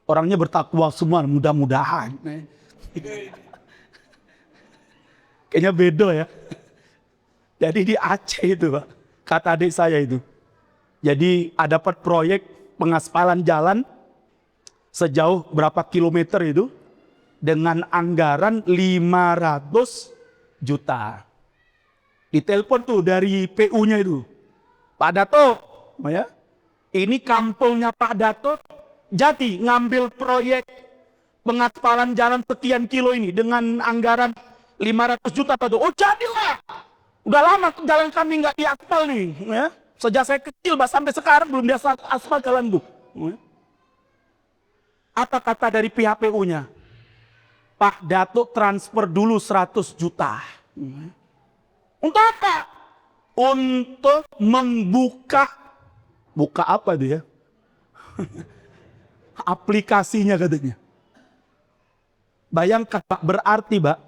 orangnya bertakwa semua, mudah-mudahan. Kayaknya beda ya. Jadi di Aceh itu, Pak, kata adik saya itu. Jadi ada dapat proyek pengaspalan jalan sejauh berapa kilometer itu dengan anggaran 500 juta. Ditelepon tuh dari PU-nya itu. Pak Dato, ya, ini kampungnya Pak Dato jadi ngambil proyek pengaspalan jalan sekian kilo ini dengan anggaran 500 juta. Pak Dato, oh jadilah. Udah lama jalan kami nggak diaspal nih, ya. Sejak saya kecil, sampai sekarang belum diaspal jalan itu. Apa kata dari pihak PU-nya? Pak Dato transfer dulu 100 juta. Untuk apa? Untuk membuka apa itu ya? Aplikasinya katanya. Bayangkan Pak, berarti Pak,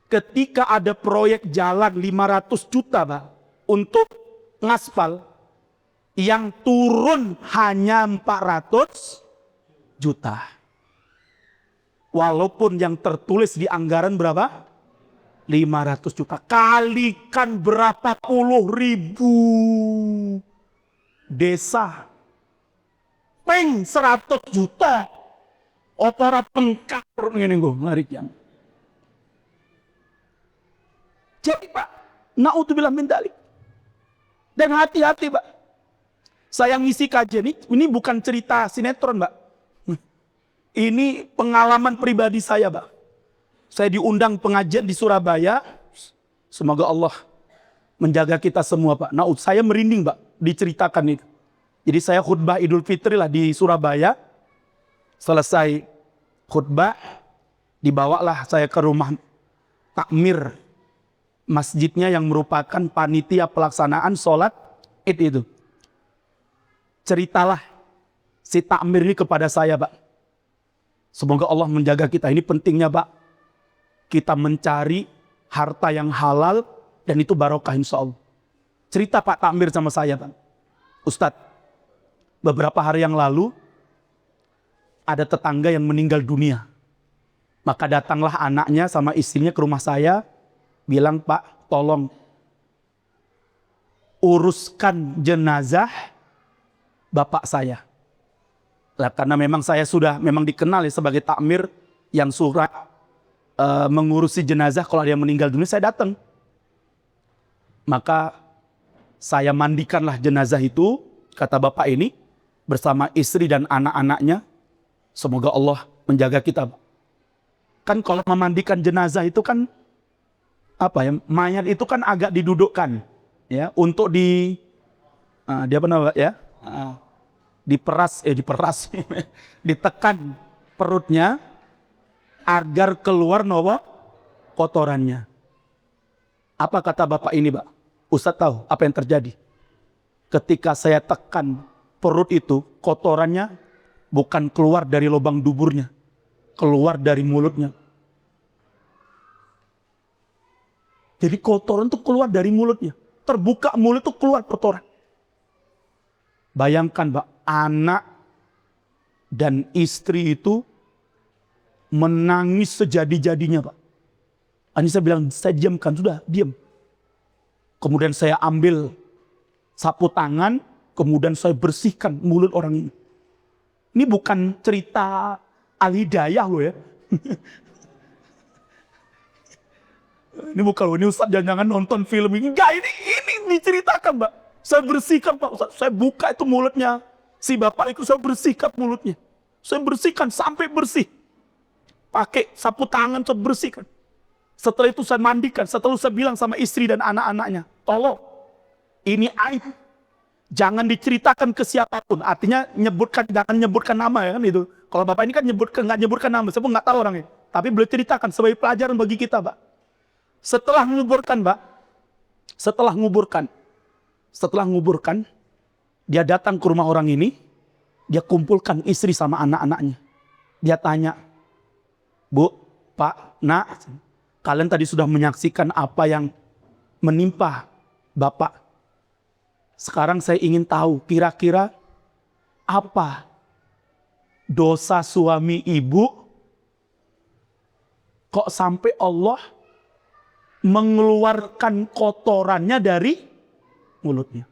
ketika ada proyek jalan 500 juta Pak, untuk ngaspal, yang turun hanya 400 juta. Walaupun yang tertulis di anggaran berapa? 500 juta. Kalikan berapa puluh ribu desa. Peng 100 juta. Opera pengkar ini gue ngariknya. Jadi Pak, na'udzubillah min dzalik. Dan hati-hati Pak. Saya ngisi kajian ini bukan cerita sinetron Pak. Ini pengalaman pribadi saya Pak. Saya diundang pengajian di Surabaya. Semoga Allah menjaga kita semua Pak. Nah, saya merinding Pak diceritakan itu. Jadi saya khutbah Idul Fitri lah di Surabaya. Selesai khutbah, dibawalah saya ke rumah takmir masjidnya yang merupakan panitia pelaksanaan sholat Id itu. Ceritalah si takmir ini kepada saya Pak. Semoga Allah menjaga kita. Ini pentingnya Pak. Kita mencari harta yang halal dan itu barokah insya Allah. Cerita Pak takmir sama saya Pak. Ustadz, beberapa hari yang lalu ada tetangga yang meninggal dunia. Maka datanglah anaknya sama istrinya ke rumah saya bilang, Pak, tolong uruskan jenazah bapak saya. Nah, karena memang saya sudah memang dikenal ya sebagai takmir yang surat mengurusi jenazah kalau dia meninggal dunia, saya datang. Maka saya mandikanlah jenazah itu, kata bapak ini, bersama istri dan anak-anaknya. Semoga Allah menjaga kita. Kan kalau memandikan jenazah itu kan apa ya, mayat itu kan agak didudukkan ya untuk dia apa namanya ya, diperas ditekan perutnya agar keluar kotorannya. Apa kata bapak ini, Pak? Ustadz tahu apa yang terjadi? Ketika saya tekan perut itu, kotorannya bukan keluar dari lubang duburnya, keluar dari mulutnya. Jadi kotoran itu keluar dari mulutnya. Terbuka mulut itu keluar kotoran. Bayangkan, Pak, anak dan istri itu menangis sejadi-jadinya, Pak. Ini saya bilang, saya diamkan, sudah, diam. Kemudian saya ambil sapu tangan, kemudian saya bersihkan mulut orang ini. Ini bukan cerita Al-Hidayah loh ya. Ini bukan loh, ini Ustadz jangan nonton film ini. Enggak, ini diceritakan, Mbak. Saya bersihkan, Pak Ustadz. Saya buka itu mulutnya. Si bapak itu saya bersihkan mulutnya. Saya bersihkan sampai bersih. Pakai sapu tangan saya bersihkan. Setelah itu saya mandikan. Setelah itu saya bilang sama istri dan anak-anaknya, tolong, ini aib. Jangan diceritakan ke siapapun. Artinya jangan nyebutkan nama ya kan itu. Kalau bapak ini kan nggak nyebutkan nama. Saya pun nggak tahu orangnya. Tapi beliau ceritakan sebagai pelajaran bagi kita, Pak. Setelah menguburkan, Pak. Setelah menguburkan, dia datang ke rumah orang ini. Dia kumpulkan istri sama anak-anaknya. Dia tanya, Bu, Pak, Nak, kalian tadi sudah menyaksikan apa yang menimpa Bapak. Sekarang saya ingin tahu kira-kira apa dosa suami ibu kok sampai Allah mengeluarkan kotorannya dari mulutnya.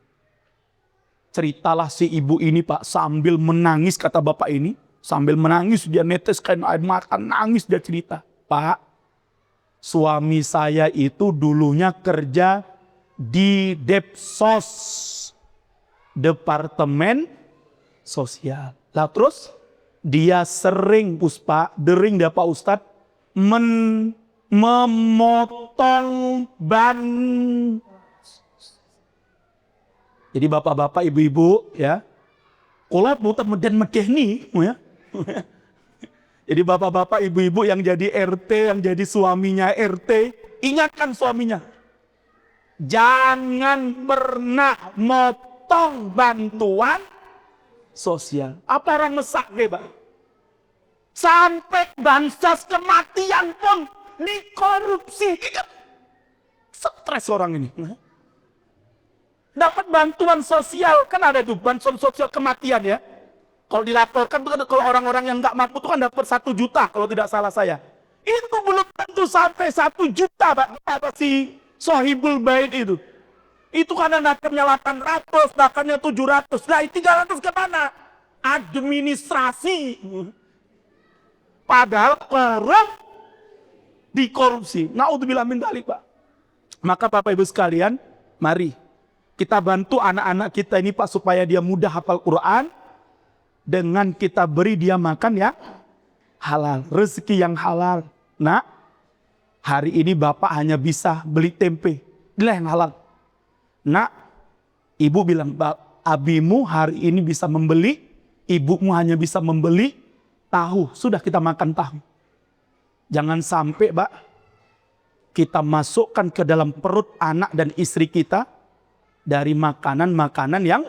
Ceritalah si ibu ini, Pak, sambil menangis, kata bapak ini. Sambil menangis, dia neteskan air mata, nangis, dia cerita. Pak, suami saya itu dulunya kerja di Depsos, Departemen Sosial. Lah terus dia sering, dering dia Pak Ustadz, memotong ban. Jadi bapak-bapak, ibu-ibu ya, kalau bukan meden nih, ya. Jadi bapak-bapak, ibu-ibu yang jadi RT, yang jadi suaminya RT, ingatkan suaminya, jangan pernah motong bantuan sosial. Apa orang mesak, Pak? Sampai bansos kematian pun dikorupsi. Stres orang ini. Dapat bantuan sosial, kan ada tuh bantuan sosial kematian ya. Kalau dilaporkan tuh kalau orang-orang yang nggak mampu tuh kan dapat 1 juta kalau tidak salah saya. Itu belum tentu sampai 1 juta, Pak. Apa si Sohibul Bait itu? Itu karena dapatnya 800, dapatnya 700. Nah, 300 ke mana? Administrasi. Padahal orang dikorupsi. Naudzubillah min dzalik, Pak. Maka Bapak Ibu sekalian, mari kita bantu anak-anak kita ini, Pak, supaya dia mudah hafal Quran dengan kita beri dia makan ya halal, rezeki yang halal. Nah, hari ini Bapak hanya bisa beli tempe, inilah yang halal. Nah, ibu bilang, abimu hari ini bisa membeli, ibumu hanya bisa membeli tahu. Sudah kita makan tahu. Jangan sampai, Pak, kita masukkan ke dalam perut anak dan istri kita dari makanan-makanan yang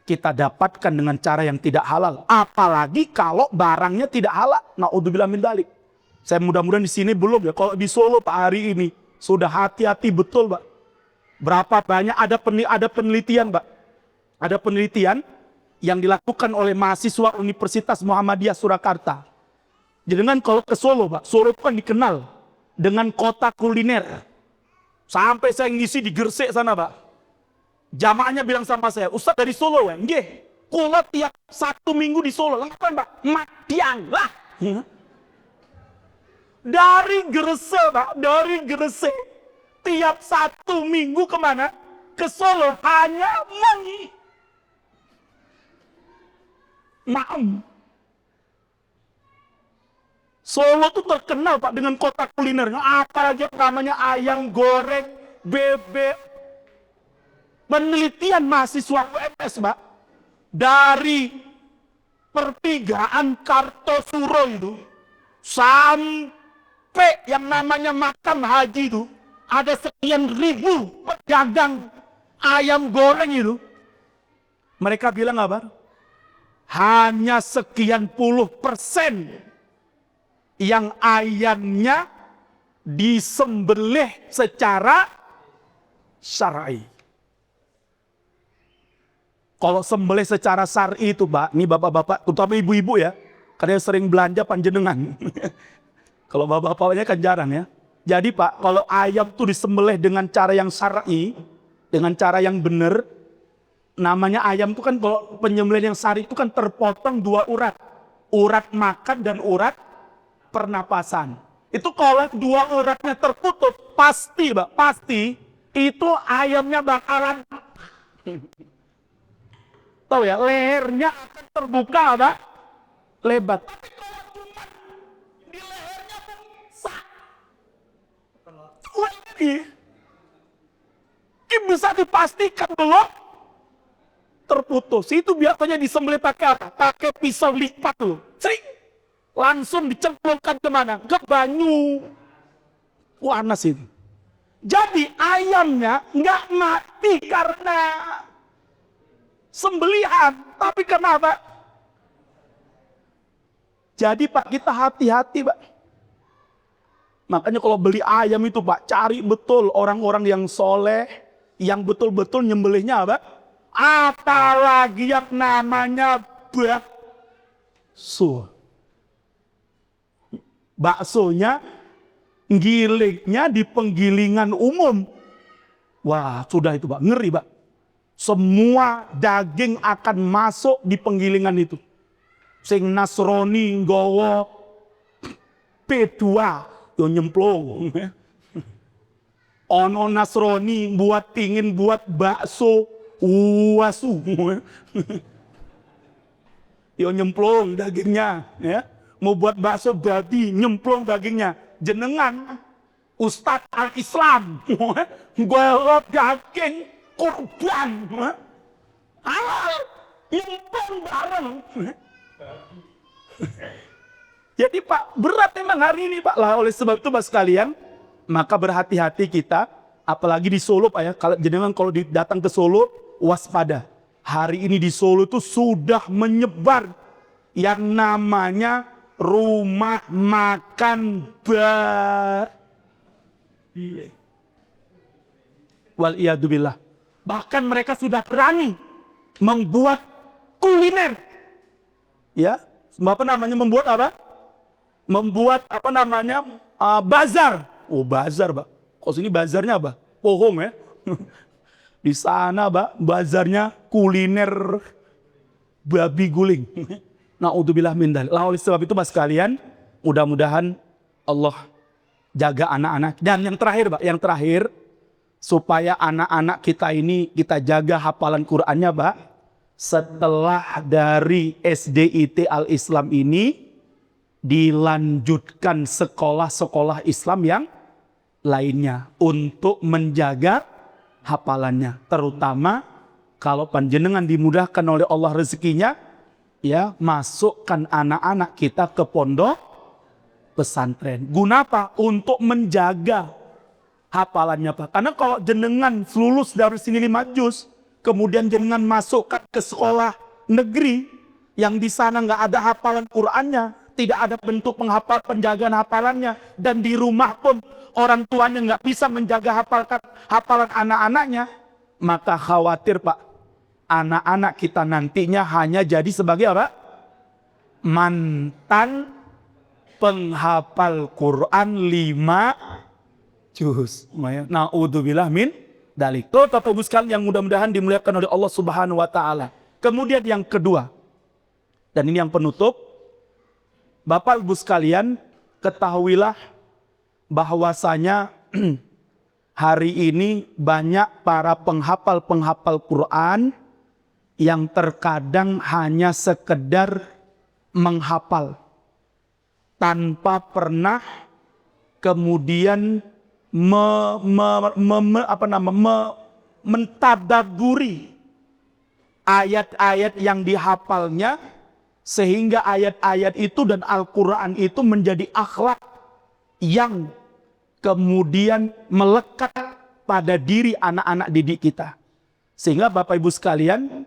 kita dapatkan dengan cara yang tidak halal. Apalagi kalau barangnya tidak halal. Naudzubillah min dzalik. Saya mudah-mudahan di sini belum ya. Kalau di Solo, Pak, hari ini sudah hati-hati betul, Pak. Berapa banyak ada penelitian, Pak. Ada penelitian yang dilakukan oleh mahasiswa Universitas Muhammadiyah Surakarta. Jadi dengan kalau ke Solo, Pak, Solo itu kan dikenal dengan kota kuliner. Sampai saya ngisi di Gresik sana, Pak. Jamaahnya bilang sama saya, Ustaz dari Solo ya? Nggih, kula tiap 1 minggu di Solo. Kenapa, Pak? Matiang lah. Dari Gresik, Pak, dari Gresik. Tiap 1 minggu kemana? Ke Solo. Hanya maem. Solo tuh terkenal, Pak, dengan kota kulinernya. Apalagi namanya ayam goreng, bebek. Penelitian mahasiswa UMS, Pak, dari pertigaan Kartosuro itu sampai yang namanya makam haji itu ada sekian ribu pedagang ayam goreng itu. Mereka bilang apa? Hanya sekian %, yang ayamnya disembelih secara syar'i. Kalau sembelih secara syar'i itu, Pak, ini bapak-bapak, terutama ibu-ibu ya, karena sering belanja panjenengan. Kalau bapak-bapaknya kan jarang ya. Jadi, Pak, kalau ayam tuh disembelih dengan cara yang syar'i, dengan cara yang benar, namanya ayam itu kan kalau penyembelihan yang syar'i itu kan terpotong 2 urat. Urat makan dan urat pernapasan. Itu kalau 2 uratnya terputus, pasti, Pak, pasti itu ayamnya bakalan tahu ya, lehernya akan terbuka, Pak, lebat. Tapi kalau cuma di lehernya ini bisa dipastikan belum terputus. Itu biasanya disembelih pakai apa? Pakai pisau lipat loh. Sering langsung dicemplungkan kemana? Ke banyu. Panas itu. Jadi ayamnya nggak mati karena sembelihan, tapi kenapa? Jadi, Pak, kita hati-hati, Pak. Makanya kalau beli ayam itu, Pak, cari betul orang-orang yang soleh, yang betul-betul nyembelihnya, Pak. Apalagi yang namanya bakso. Baksonya, gilingnya di penggilingan umum. Wah, sudah itu, Pak, ngeri, Pak. Semua daging akan masuk di penggilingan itu. Sing Nasrani nggawa P2 yo nyemplung. Ono Nasrani pingin buat bakso wasu. Yo nyemplung dagingnya, ya. Mau buat bakso babi, nyemplung dagingnya. Jenengan Ustadz Al-Islam, nggawa daging korban, halal, nyemplung bareng. Jadi, Pak, berat memang hari ini, Pak. Lah, oleh sebab itu, Pak sekalian, maka berhati-hati kita, apalagi di Solo, Pak ya. Kalau jenengan kalau datang ke Solo, waspada. Hari ini di Solo itu sudah menyebar yang namanya rumah makan wal-iyadzubillah. Bahkan mereka sudah berani membuat kuliner. Ya, apa namanya, membuat apa? Membuat apa namanya? Bazar. Oh, bazar, Pak. Kok sini bazarnya apa? Pohong ya. Di sana, Pak, bazarnya kuliner babi guling. Na'udzubillah min dzalik. Oleh sebab itu, Pak sekalian, mudah-mudahan Allah jaga anak-anak. Dan yang terakhir, Pak, yang terakhir, supaya anak-anak kita ini kita jaga hafalan Qur'annya, Pak. Setelah dari SDIT Al-Islam ini dilanjutkan sekolah-sekolah Islam yang lainnya untuk menjaga hafalannya. Terutama kalau panjenengan dimudahkan oleh Allah rezekinya, ya, masukkan anak-anak kita ke pondok pesantren. Guna apa? Untuk menjaga hafalannya, Pak. Karena kalau jenengan lulus dari sini 5 juz, kemudian jenengan masukkan ke sekolah negeri yang di sana nggak ada hafalan Qur'annya, tidak ada bentuk penjagaan hafalannya, dan di rumah pun orang tuanya nggak bisa menjaga hafalan anak-anaknya, maka khawatir, Pak, anak-anak kita nantinya hanya jadi sebagai apa? Mantan penghafal Quran 5 juz. Na'udzubillah min dalik. Tuh, Bapak Ibu sekalian yang mudah-mudahan dimuliakan oleh Allah Subhanahu wa taala. Kemudian yang kedua, dan ini yang penutup, Bapak Ibu sekalian, ketahuilah bahwasanya hari ini banyak para penghafal-penghafal Quran yang terkadang hanya sekedar menghafal tanpa pernah kemudian mentadaburi ayat-ayat yang dihafalnya, sehingga ayat-ayat itu dan Al-Quran itu menjadi akhlak yang kemudian melekat pada diri anak-anak didik kita. Sehingga Bapak Ibu sekalian,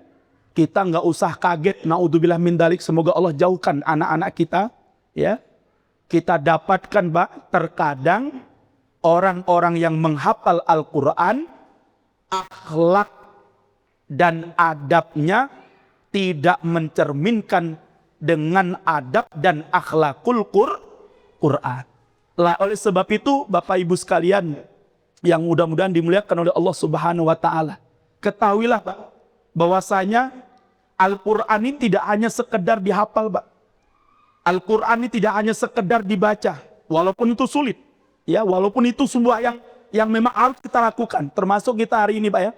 kita nggak usah kaget, naudzubillah min dalik, semoga Allah jauhkan anak-anak kita, ya. Kita dapatkan, Pak, terkadang orang-orang yang menghafal Al-Quran, akhlak dan adabnya tidak mencerminkan dengan adab dan akhlakul Quran. Lah, oleh sebab itu Bapak Ibu sekalian yang mudah-mudahan dimuliakan oleh Allah Subhanahu wa taala, ketahuilah, Pak, bahwasanya Al-Quran ini tidak hanya sekedar dihafal, Pak. Al-Quran ini tidak hanya sekedar dibaca, walaupun itu sulit, ya, walaupun itu sebuah yang memang harus kita lakukan, termasuk kita hari ini, Pak, ya.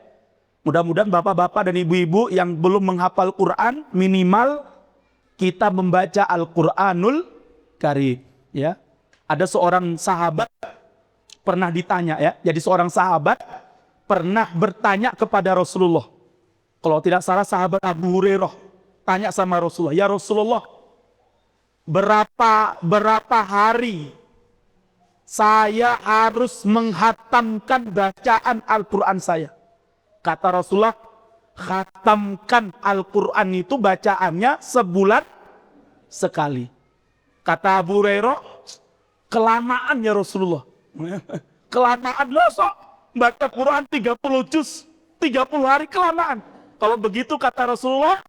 Mudah-mudahan bapak-bapak dan ibu-ibu yang belum menghafal Quran, minimal kita membaca Al-Quranul Karim, ya. Ada seorang sahabat pernah ditanya, ya. Jadi seorang sahabat pernah bertanya kepada Rasulullah. Kalau tidak salah sahabat Abu Hurairah tanya sama Rasulullah, "Ya Rasulullah, berapa hari saya harus menghatamkan bacaan Al-Quran saya?" Kata Rasulullah, khatamkan Al-Quran itu bacaannya sebulan sekali. Kata Abu Hurairah, kelamaan ya Rasulullah. Kelamaan lah, sok baca Quran 30 juz, 30 hari kelamaan. Kalau begitu kata Rasulullah,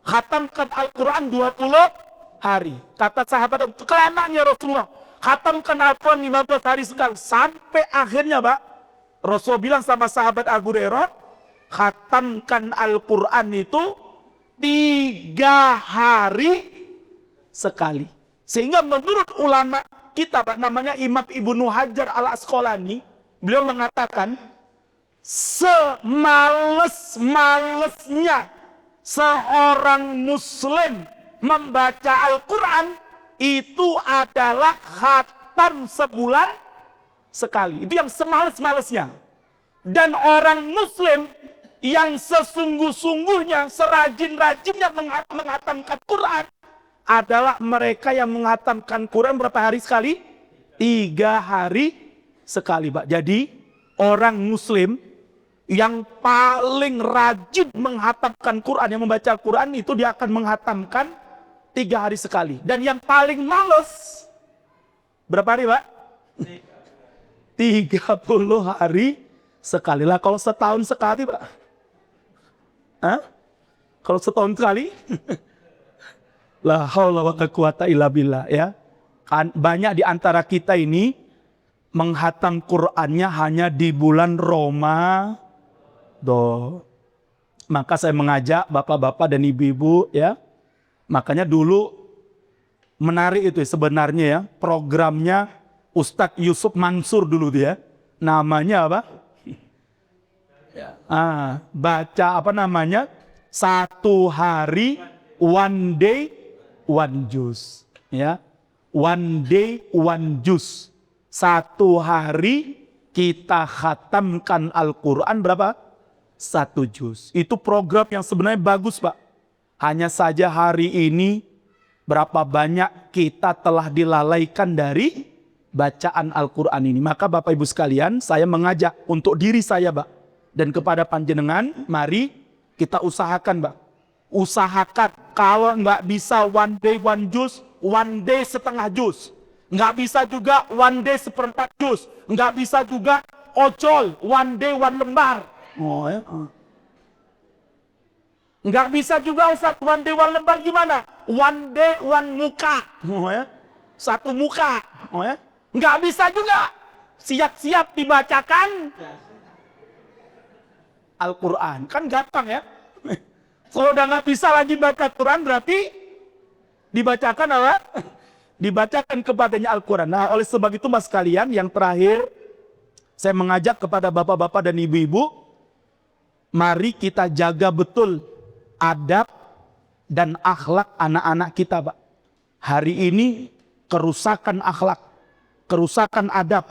khatamkan Al-Quran 20 hari. Kata sahabat, kelamaan ya Rasulullah, khatamkan Al-Quran 15 hari sekali. Sampai akhirnya, Pak, Rasul bilang sama sahabat Abu Hurairah, khatamkan Al-Quran itu 3 hari sekali. Sehingga menurut ulama kita, Pak, namanya Imam Ibnu Hajar Al-Asqalani, beliau mengatakan, semales-malesnya seorang muslim membaca Al-Quran itu adalah khatam sebulan sekali. Itu yang semales-malesnya. Dan orang muslim yang sesungguh-sungguhnya, serajin-rajinnya menghatamkan Quran adalah mereka yang menghatamkan Quran berapa hari sekali? 3 hari sekali, Pak. Jadi orang muslim yang paling rajin menghatamkan Quran, yang membaca Quran itu dia akan menghatamkan 3 hari sekali. Dan yang paling males berapa hari, Pak? 30 hari sekali. Lah kalau setahun sekali, Pak? Hah? Kalau setahun sekali? La haula wa la quwata illa billah, ya. Banyak di antara kita ini menghatam Qur'annya hanya di bulan Ramadan. Maka saya mengajak bapak-bapak dan ibu-ibu, ya. Makanya dulu menarik itu sebenarnya, ya, programnya Ustadz Yusuf Mansur dulu dia. Namanya apa? Baca apa namanya? 1 hari, 1 day, 1 juz, ya. 1 day, 1 juz. 1 hari kita khatamkan Al-Quran berapa? 1 juz. Itu program yang sebenarnya bagus, Pak. Hanya saja hari ini berapa banyak kita telah dilalaikan dari bacaan Al-Quran ini. Maka Bapak Ibu sekalian, saya mengajak untuk diri saya, Pak, dan kepada panjenengan, mari kita usahakan, Pak. Usahakan, kalau nggak bisa 1 day 1 juz, 1 day setengah juz. Nggak bisa juga 1 day 1/4 juz. Nggak bisa juga ojol, 1 day 1 lembar. Oh, ya. Nggak bisa juga Ustaz, 1 day 1 lembar gimana? 1 day 1 muka. Oh, ya. 1 muka. Oh, ya. Nggak bisa juga siap-siap dibacakan Al-Quran. Kan gampang ya. Kalau udah nggak bisa lagi baca Quran, berarti dibacakan apa? Dibacakan kepadanya Al-Quran. Nah, oleh sebab itu mas sekalian, yang terakhir saya mengajak kepada bapak-bapak dan ibu-ibu, mari kita jaga betul adab dan akhlak anak-anak kita, Pak. Hari ini kerusakan akhlak, kerusakan adab,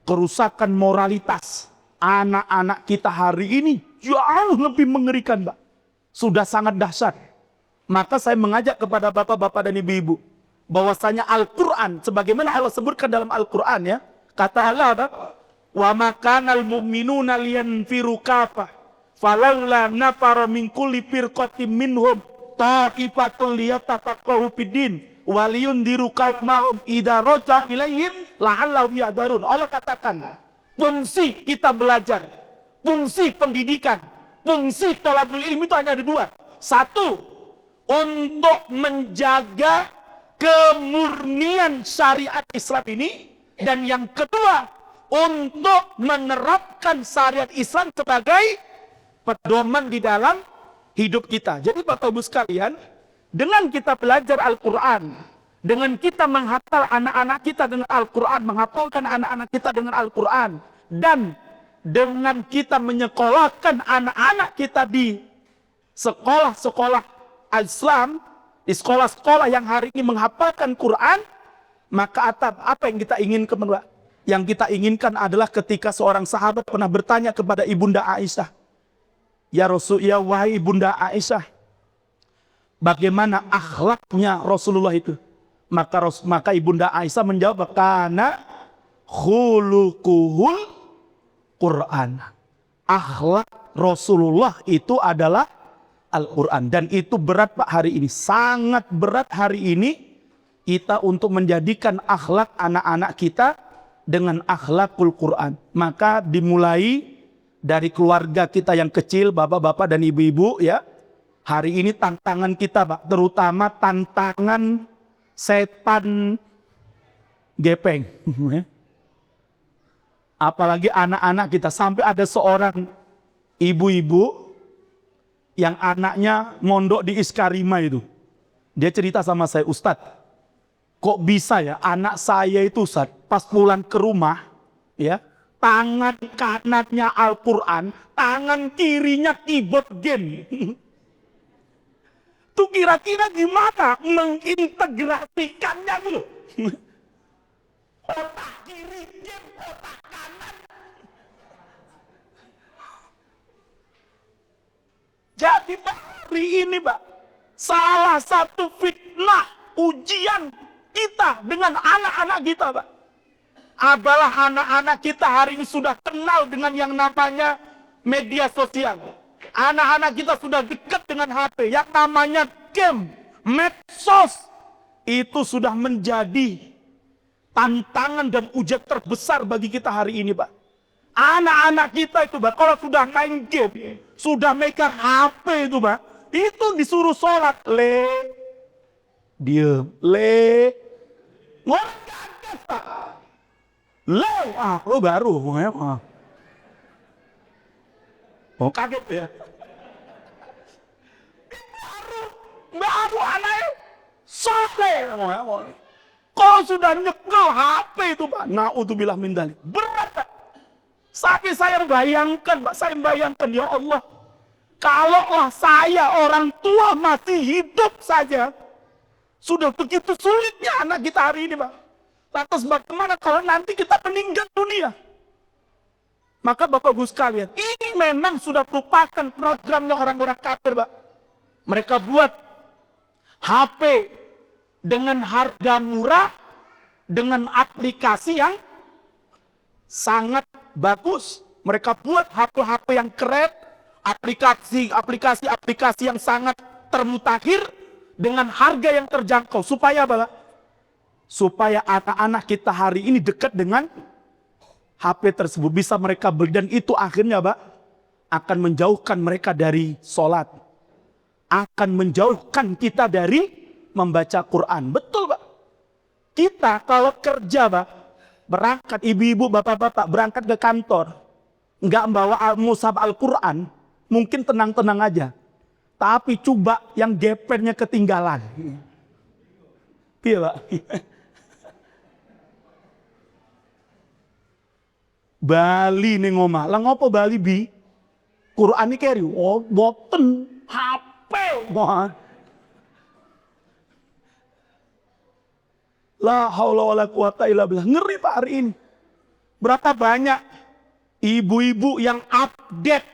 kerusakan moralitas anak-anak kita hari ini jauh lebih mengerikan, Pak. Sudah sangat dahsyat. Maka saya mengajak kepada bapak-bapak dan ibu-ibu, bahwasanya Al-Quran, sebagaimana Allah sebutkan dalam Al-Quran ya, kata Allah, Pak, wa makanal mu'minuna liyanfiru kafah falawla nafara min kulli firqatin minhum ta'ifatul liyatafaqahu fiddin waliyundiru qaumahum idza raja ilaihim la'allahum yahdarun. Allah katakan, fungsi kita belajar, fungsi pendidikan, fungsi thalabul ilmi itu hanya ada dua. Satu, untuk menjaga kemurnian syariat Islam ini, dan yang kedua, untuk menerapkan syariat Islam sebagai pedoman di dalam hidup kita. Jadi Bapak Ibu sekalian, dengan kita belajar Al-Quran, dengan kita menghafal anak-anak kita dengan Al-Quran, menghafalkan anak-anak kita dengan Al-Quran, dan dengan kita menyekolahkan anak-anak kita di sekolah-sekolah Islam, di sekolah-sekolah yang hari ini menghafalkan Quran, maka apa yang kita inginkan, Pak? Yang kita inginkan adalah ketika seorang sahabat pernah bertanya kepada Ibunda Aisyah, ya Rasul, ya wahai Ibunda Aisyah, bagaimana akhlaknya Rasulullah itu? Maka Ibunda Aisyah menjawab, karena khuluquhul Quran. Akhlak Rasulullah itu adalah Al-Quran. Dan itu berat Pak hari ini. Sangat berat hari ini kita untuk menjadikan akhlak anak-anak kita dengan akhlakul Quran. Maka dimulai dari keluarga kita yang kecil, bapak-bapak dan ibu-ibu ya. Hari ini tantangan kita Pak, terutama tantangan setan gepeng. Apalagi anak-anak kita, sampai ada seorang ibu-ibu yang anaknya mondok di Iskarima itu. Dia cerita sama saya, Ustadz, kok bisa ya anak saya itu Ustadz, pas pulang ke rumah, ya, tangan kanannya Al-Quran, tangan kirinya keyboard game. Tuh kira-kira gimana mengintegrasikannya gitu? Otak kiri game, otak kanan. Jadi hari ini Pak, salah satu fitnah ujian kita dengan anak-anak kita Pak, adalah anak-anak kita hari ini sudah kenal dengan yang namanya media sosial. Anak-anak kita sudah dekat dengan HP, yang namanya game, medsos. Itu sudah menjadi tantangan dan ujian terbesar bagi kita hari ini Pak. Anak-anak kita itu Pak, kalau sudah main game, sudah megang HP itu Pak, itu disuruh sholat, diem, ngomong kaget Pak. Lo baru, oh kaget ya. Baru anaknya sholat. Kalau sudah nyekel HP itu Pak, na'udzubillah min dzalik, berat Pak. Sampai saya bayangkan Pak, saya bayangkan, ya Allah, kalaulah saya orang tua masih hidup saja, sudah begitu sulitnya anak kita hari ini Pak. Lantas bagaimana kalau nanti kita meninggal dunia? Maka Bapak Ibu sekalian, ini memang sudah merupakan programnya orang-orang kafir Pak. Mereka buat HP dengan harga murah, dengan aplikasi yang sangat bagus. Mereka buat HP-HP yang keren, aplikasi yang sangat termutakhir dengan harga yang terjangkau. Supaya apa? Supaya anak-anak kita hari ini dekat dengan HP tersebut, bisa mereka beli, dan itu akhirnya Pak akan menjauhkan mereka dari sholat, akan menjauhkan kita dari membaca Quran. Betul Pak. Kita kalau kerja Pak, Berangkat ibu-ibu, bapak-bapak berangkat ke kantor, nggak membawa mushaf Al-Quran, mungkin tenang-tenang aja. Tapi coba yang gepernya ketinggalan. Iya Pak. Bali nih ngomah, lah ngopo Bali bi? Quran ini keri, oh boten, HP, wah. La haula wala quwata illa billah. Ngeri Pak hari ini. Berapa banyak ibu-ibu yang update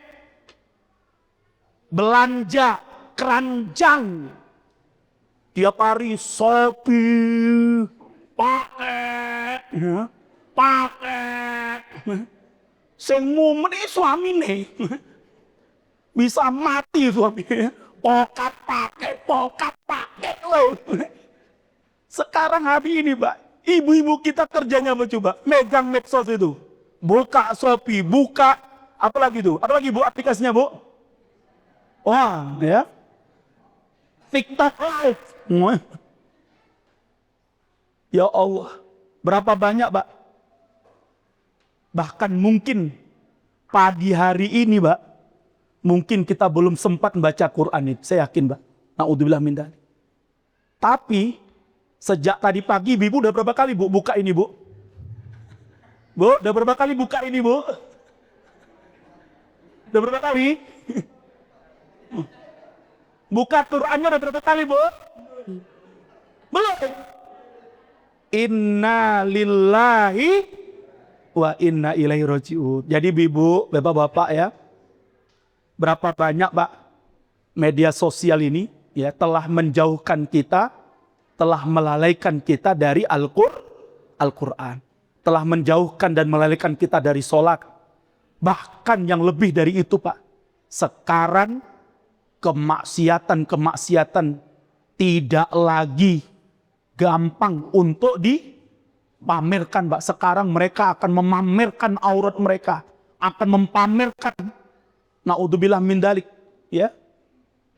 belanja keranjang. Tiap hari Shopee, pakai, ya, pakai. Sing mumet suami nih. Bisa mati suami. Pokat pakai loh. Sekarang hari ini Pak, ibu-ibu kita kerjanya apa coba? Megang medsos itu. Buka Shopee, buka apa lagi tuh? Apa lagi Bu aplikasinya Bu? Wah, ya. TikTok Live. Ya Allah, berapa banyak Pak? Bahkan mungkin pagi hari ini Pak, mungkin kita belum sempat membaca Quran itu. Saya yakin Pak. Na'udzubillah min dzalik. Tapi sejak tadi pagi ibu udah berapa kali Bu buka ini Bu? Bu, udah berapa kali buka ini Bu? Udah berapa kali? Buka Qurannya udah berapa kali Bu? Belum. Inna lillahi wa inna ilaihi raji'un. Jadi ibu, bapak-bapak ya, berapa banyak Pak media sosial ini ya telah menjauhkan kita, telah melalaikan kita dari Al-Quran, telah menjauhkan dan melalaikan kita dari sholat. Bahkan yang lebih dari itu Pak, sekarang kemaksiatan tidak lagi gampang untuk dipamerkan Pak. Sekarang mereka akan memamerkan aurat mereka, akan mempamerkan, na'udzubillah min dzalik, ya,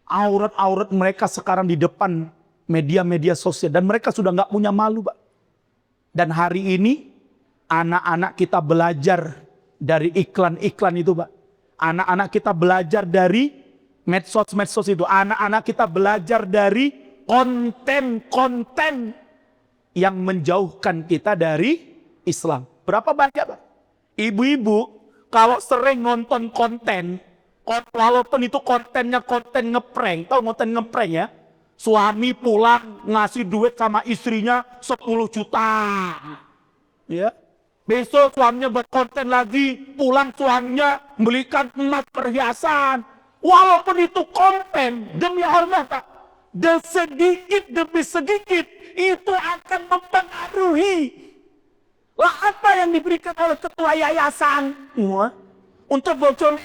aurat-aurat mereka sekarang di depan media-media sosial, dan mereka sudah nggak punya malu Pak. Dan hari ini anak-anak kita belajar dari iklan-iklan itu Pak. Anak-anak kita belajar dari medsos itu. Anak-anak kita belajar dari konten-konten yang menjauhkan kita dari Islam. Berapa banyak Pak? Ibu-ibu kalau sering nonton konten, walaupun itu kontennya konten ngeprank, tahu konten ngeprank ya? Suami pulang ngasih duit sama istrinya 10 juta. Ya. Besok suaminya buat konten lagi, pulang suaminya belikan emas perhiasan. Walaupun itu konten, demi Allah Pak, dan sedikit demi sedikit itu akan mempengaruhi. Lah apa yang diberikan oleh ketua yayasan? Untuk bocor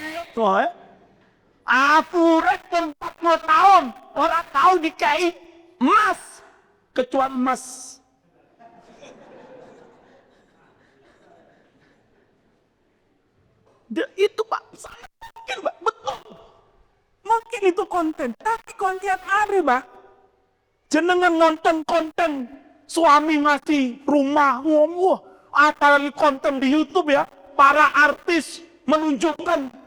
akurat 40 tahun, orang tahu dikai emas, kecuali emas. Itu Pak, sangat mungkin Pak, betul. Mungkin itu konten, tapi konten hari Pak. Jenengan nonton konten suami ngasih rumah, apalagi konten di YouTube ya, para artis menunjukkan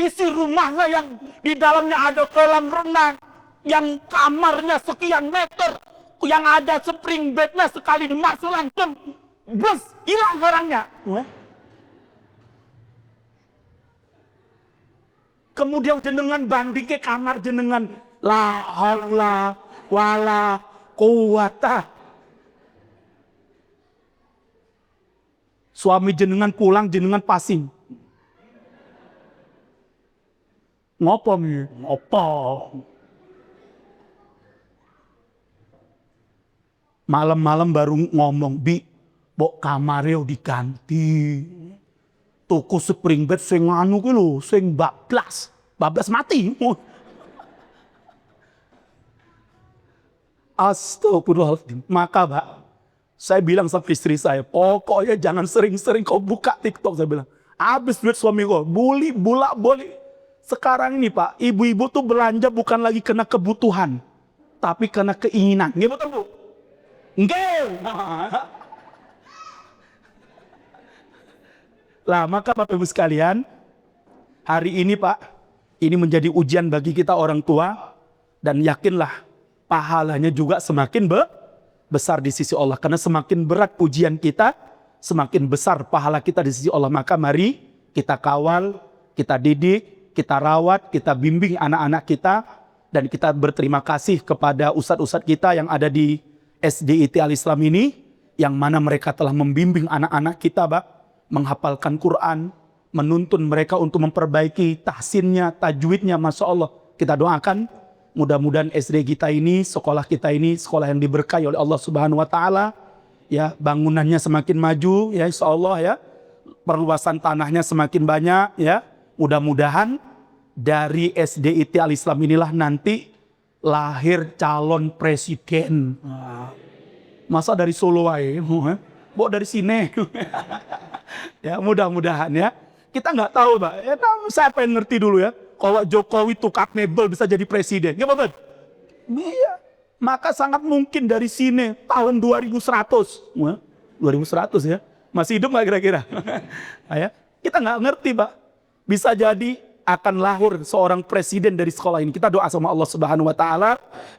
isi rumahnya yang di dalamnya ada kolam renang, yang kamarnya sekian meter, yang ada spring bednya sekali dimasuk langsung, bus hilang orangnya. Kemudian jenengan banding ke kamar jenengan, la haula wala quwata. Suami jenengan pulang, jenengan passing. Ngopo nih? Ngopo? Malam-malam baru ngomong, Bi, bok kamarnya diganti. Tuku spring bed sing anu ki lho, sing bablas mati. Astagfirullahaladzim. Maka Pak, saya bilang sama istri saya, pokoknya jangan sering-sering kau buka TikTok, saya bilang. Habis duit suami kau, boli. Sekarang ini Pak, ibu-ibu tuh belanja bukan lagi karena kebutuhan, tapi karena keinginan. Nggih betul Bu? Nggih. Lah, maka Bapak Ibu sekalian, hari ini Pak, ini menjadi ujian bagi kita orang tua, dan yakinlah pahalanya juga semakin besar di sisi Allah. Karena semakin berat ujian kita, semakin besar pahala kita di sisi Allah. Maka mari kita kawal, kita didik, kita rawat, kita bimbing anak-anak kita, dan kita berterima kasih kepada ustadz-ustadz kita yang ada di SDIT Al-Islam ini, yang mana mereka telah membimbing anak-anak kita, Pak, menghafalkan Quran, menuntun mereka untuk memperbaiki tahsinnya, tajwidnya. Masya Allah, kita doakan mudah-mudahan SD kita ini, sekolah kita ini, sekolah yang diberkahi oleh Allah Subhanahu Wa Taala, ya, bangunannya semakin maju, ya Insya Allah, ya, perluasan tanahnya semakin banyak, ya. Mudah-mudahan dari SDIT Al-Islam inilah nanti lahir calon presiden. Masa dari Solo aja, bawa dari sini. Ya, mudah-mudahan ya. Kita nggak tahu, Pak. Ya, saya pengen ngerti dulu ya. Kalau Jokowi tukar mebel bisa jadi presiden, ya Bapak? Iya. Maka sangat mungkin dari sini tahun 2100. 2100 ya. Masih hidup nggak kira-kira? Ya. Kita nggak ngerti, Pak. Bisa jadi akan lahir seorang presiden dari sekolah ini. Kita doa sama Allah Subhanahu Wa Taala,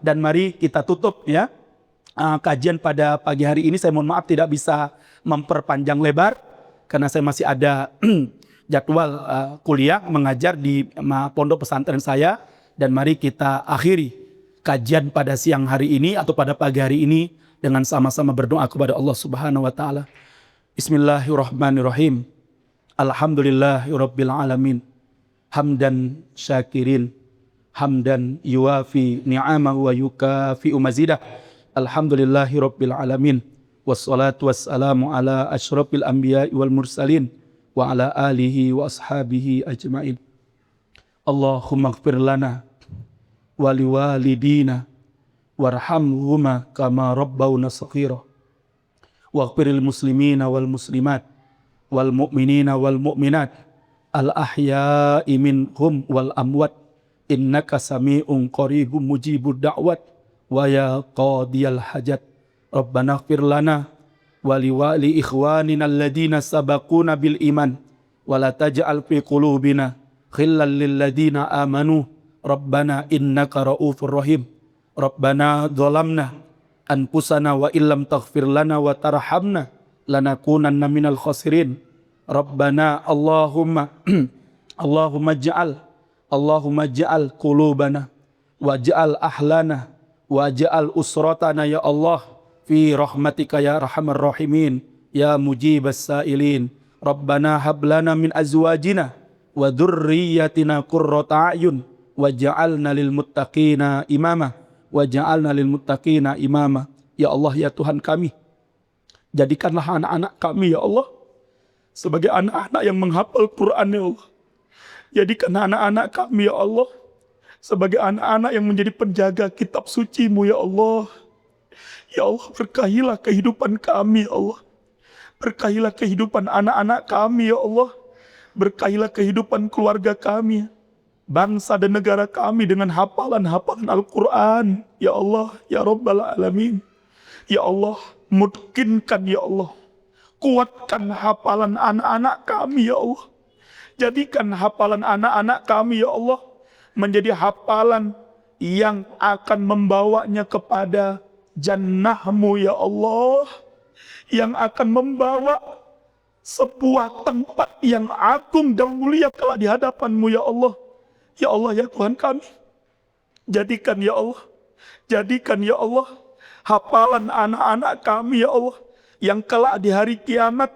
dan mari kita tutup ya kajian pada pagi hari ini. Saya mohon maaf tidak bisa memperpanjang lebar karena saya masih ada jadwal kuliah mengajar di pondok pesantren saya, dan mari kita akhiri kajian pada siang hari ini atau pada pagi hari ini dengan sama-sama berdoa kepada Allah Subhanahu Wa Taala. Bismillahirrahmanirrahim. Alhamdulillahirabbil alamin. Hamdan syakirin, hamdan yuwafi ni'amahu wa yukafi'u mazidah. Alhamdulillahirabbil alamin. Wassalatu wassalamu ala asyrafil anbiya'i wal mursalin wa ala alihi wa ashabihi ajma'in. Allahumma ighfir lana wa liwalidina warhamhuma kama rabbawna shaghira. Waghfiril muslimina wal muslimat wal mu'minina wal mu'minat al-ahya'i minhum wal amwat innaka sami'un qaribun mujibud da'wat wa ya qadiyal hajat. Rabbana ighfir lana wa liwali ikhwanina alladhina sabaquna bil iman wa la taj'al fi qulubina khillan lil ladina amanu Rabbana innaka raufur rahim. Rabbana dhalamna anfusana wa illam taghfir lana wa tarhamna lanakunanna minal khasirin. Rabbana Allahumma ja'al qulubana waj'al ahlana waj'al usratana ya Allah fi rahmatika ya arhamar rahimin ya mujibas sa'ilin. Rabbana hab lana min azwajina wa dhurriyyatina qurrata a'yun waj'alna lil muttaqina imama waj'alna lil muttaqina imama. Ya Allah, ya Tuhan kami, jadikanlah anak-anak kami ya Allah sebagai anak-anak yang menghafal Quran ya Allah. Jadikan anak-anak kami ya Allah sebagai anak-anak yang menjadi penjaga kitab suci-Mu ya Allah. Ya Allah, berkahilah kehidupan kami ya Allah. Berkahilah kehidupan anak-anak kami ya Allah. Berkahilah kehidupan keluarga kami, bangsa dan negara kami dengan hafalan-hafalan Al-Quran. Ya Allah, ya Rabbal Alamin. Ya Allah, mungkinkan ya Allah, kuatkan hafalan anak-anak kami ya Allah. Jadikan hafalan anak-anak kami ya Allah menjadi hafalan yang akan membawanya kepada jannah-Mu ya Allah. Yang akan membawa sebuah tempat yang agung dan mulia kelak di hadapan-Mu ya Allah. Ya Allah, ya Tuhan kami, jadikan ya Allah, jadikan ya Allah hafalan anak-anak kami ya Allah, yang kelak di hari kiamat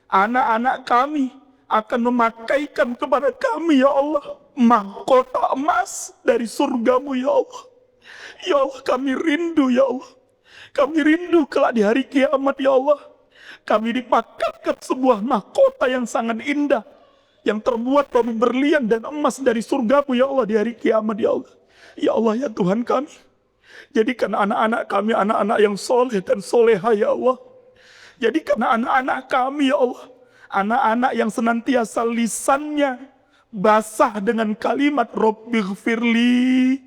anak-anak kami akan memakaikan kepada kami ya Allah mahkota emas dari surga-Mu ya Allah. Ya Allah, kami rindu ya Allah, kami rindu kelak di hari kiamat ya Allah, kami dipakaikan sebuah mahkota yang sangat indah yang terbuat dari berlian dan emas dari surga-Mu ya Allah di hari kiamat ya Allah. Ya Allah, ya Tuhan kami, jadikan anak-anak kami anak-anak yang soleh dan soleha ya Allah. Jadikan anak-anak kami ya Allah anak-anak yang senantiasa lisannya basah dengan kalimat Rabbighfirli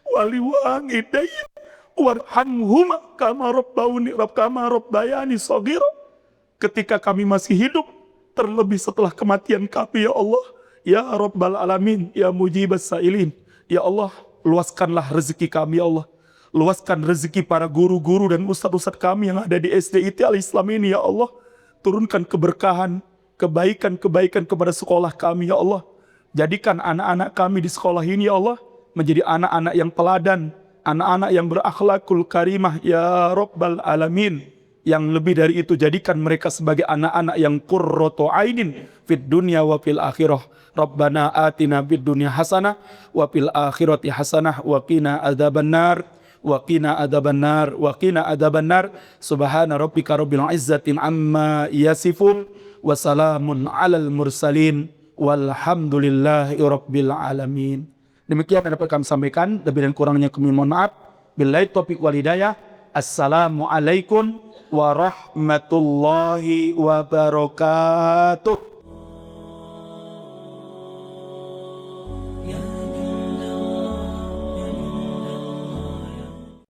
waliwalidayya warhamhuma kama rabbayani shaghira. Ketika kami masih hidup, terlebih setelah kematian kami ya Allah. Ya Rabbal Alamin, Ya Mujibas Sa'ilin. Ya Allah, luaskanlah rezeki kami ya Allah. Luaskan rezeki para guru-guru dan ustadz-ustadz kami yang ada di SDIT Al-Islam ini ya Allah. Turunkan keberkahan, kebaikan-kebaikan kepada sekolah kami ya Allah. Jadikan anak-anak kami di sekolah ini ya Allah menjadi anak-anak yang teladan, anak-anak yang berakhlakul karimah ya Rabbal Alamin. Yang lebih dari itu, jadikan mereka sebagai anak-anak yang qurratu ainin fid dunya wa fil akhirah. Rabbana atina fid dunya hasanah wa fil akhirati hasanah wa qina adzabannar wa qina adzabannar wa qina adzabannar. Subhana rabbika rabbil izzati amma yasifun wa salamun alal mursalin walhamdulillahi rabbil alamin. Demikian yang dapat kami sampaikan, lebih dan kurangnya kami mohon maaf. Billahi taufiq wal hidayah. Assalamualaikum warahmatullahi wabarakatuh.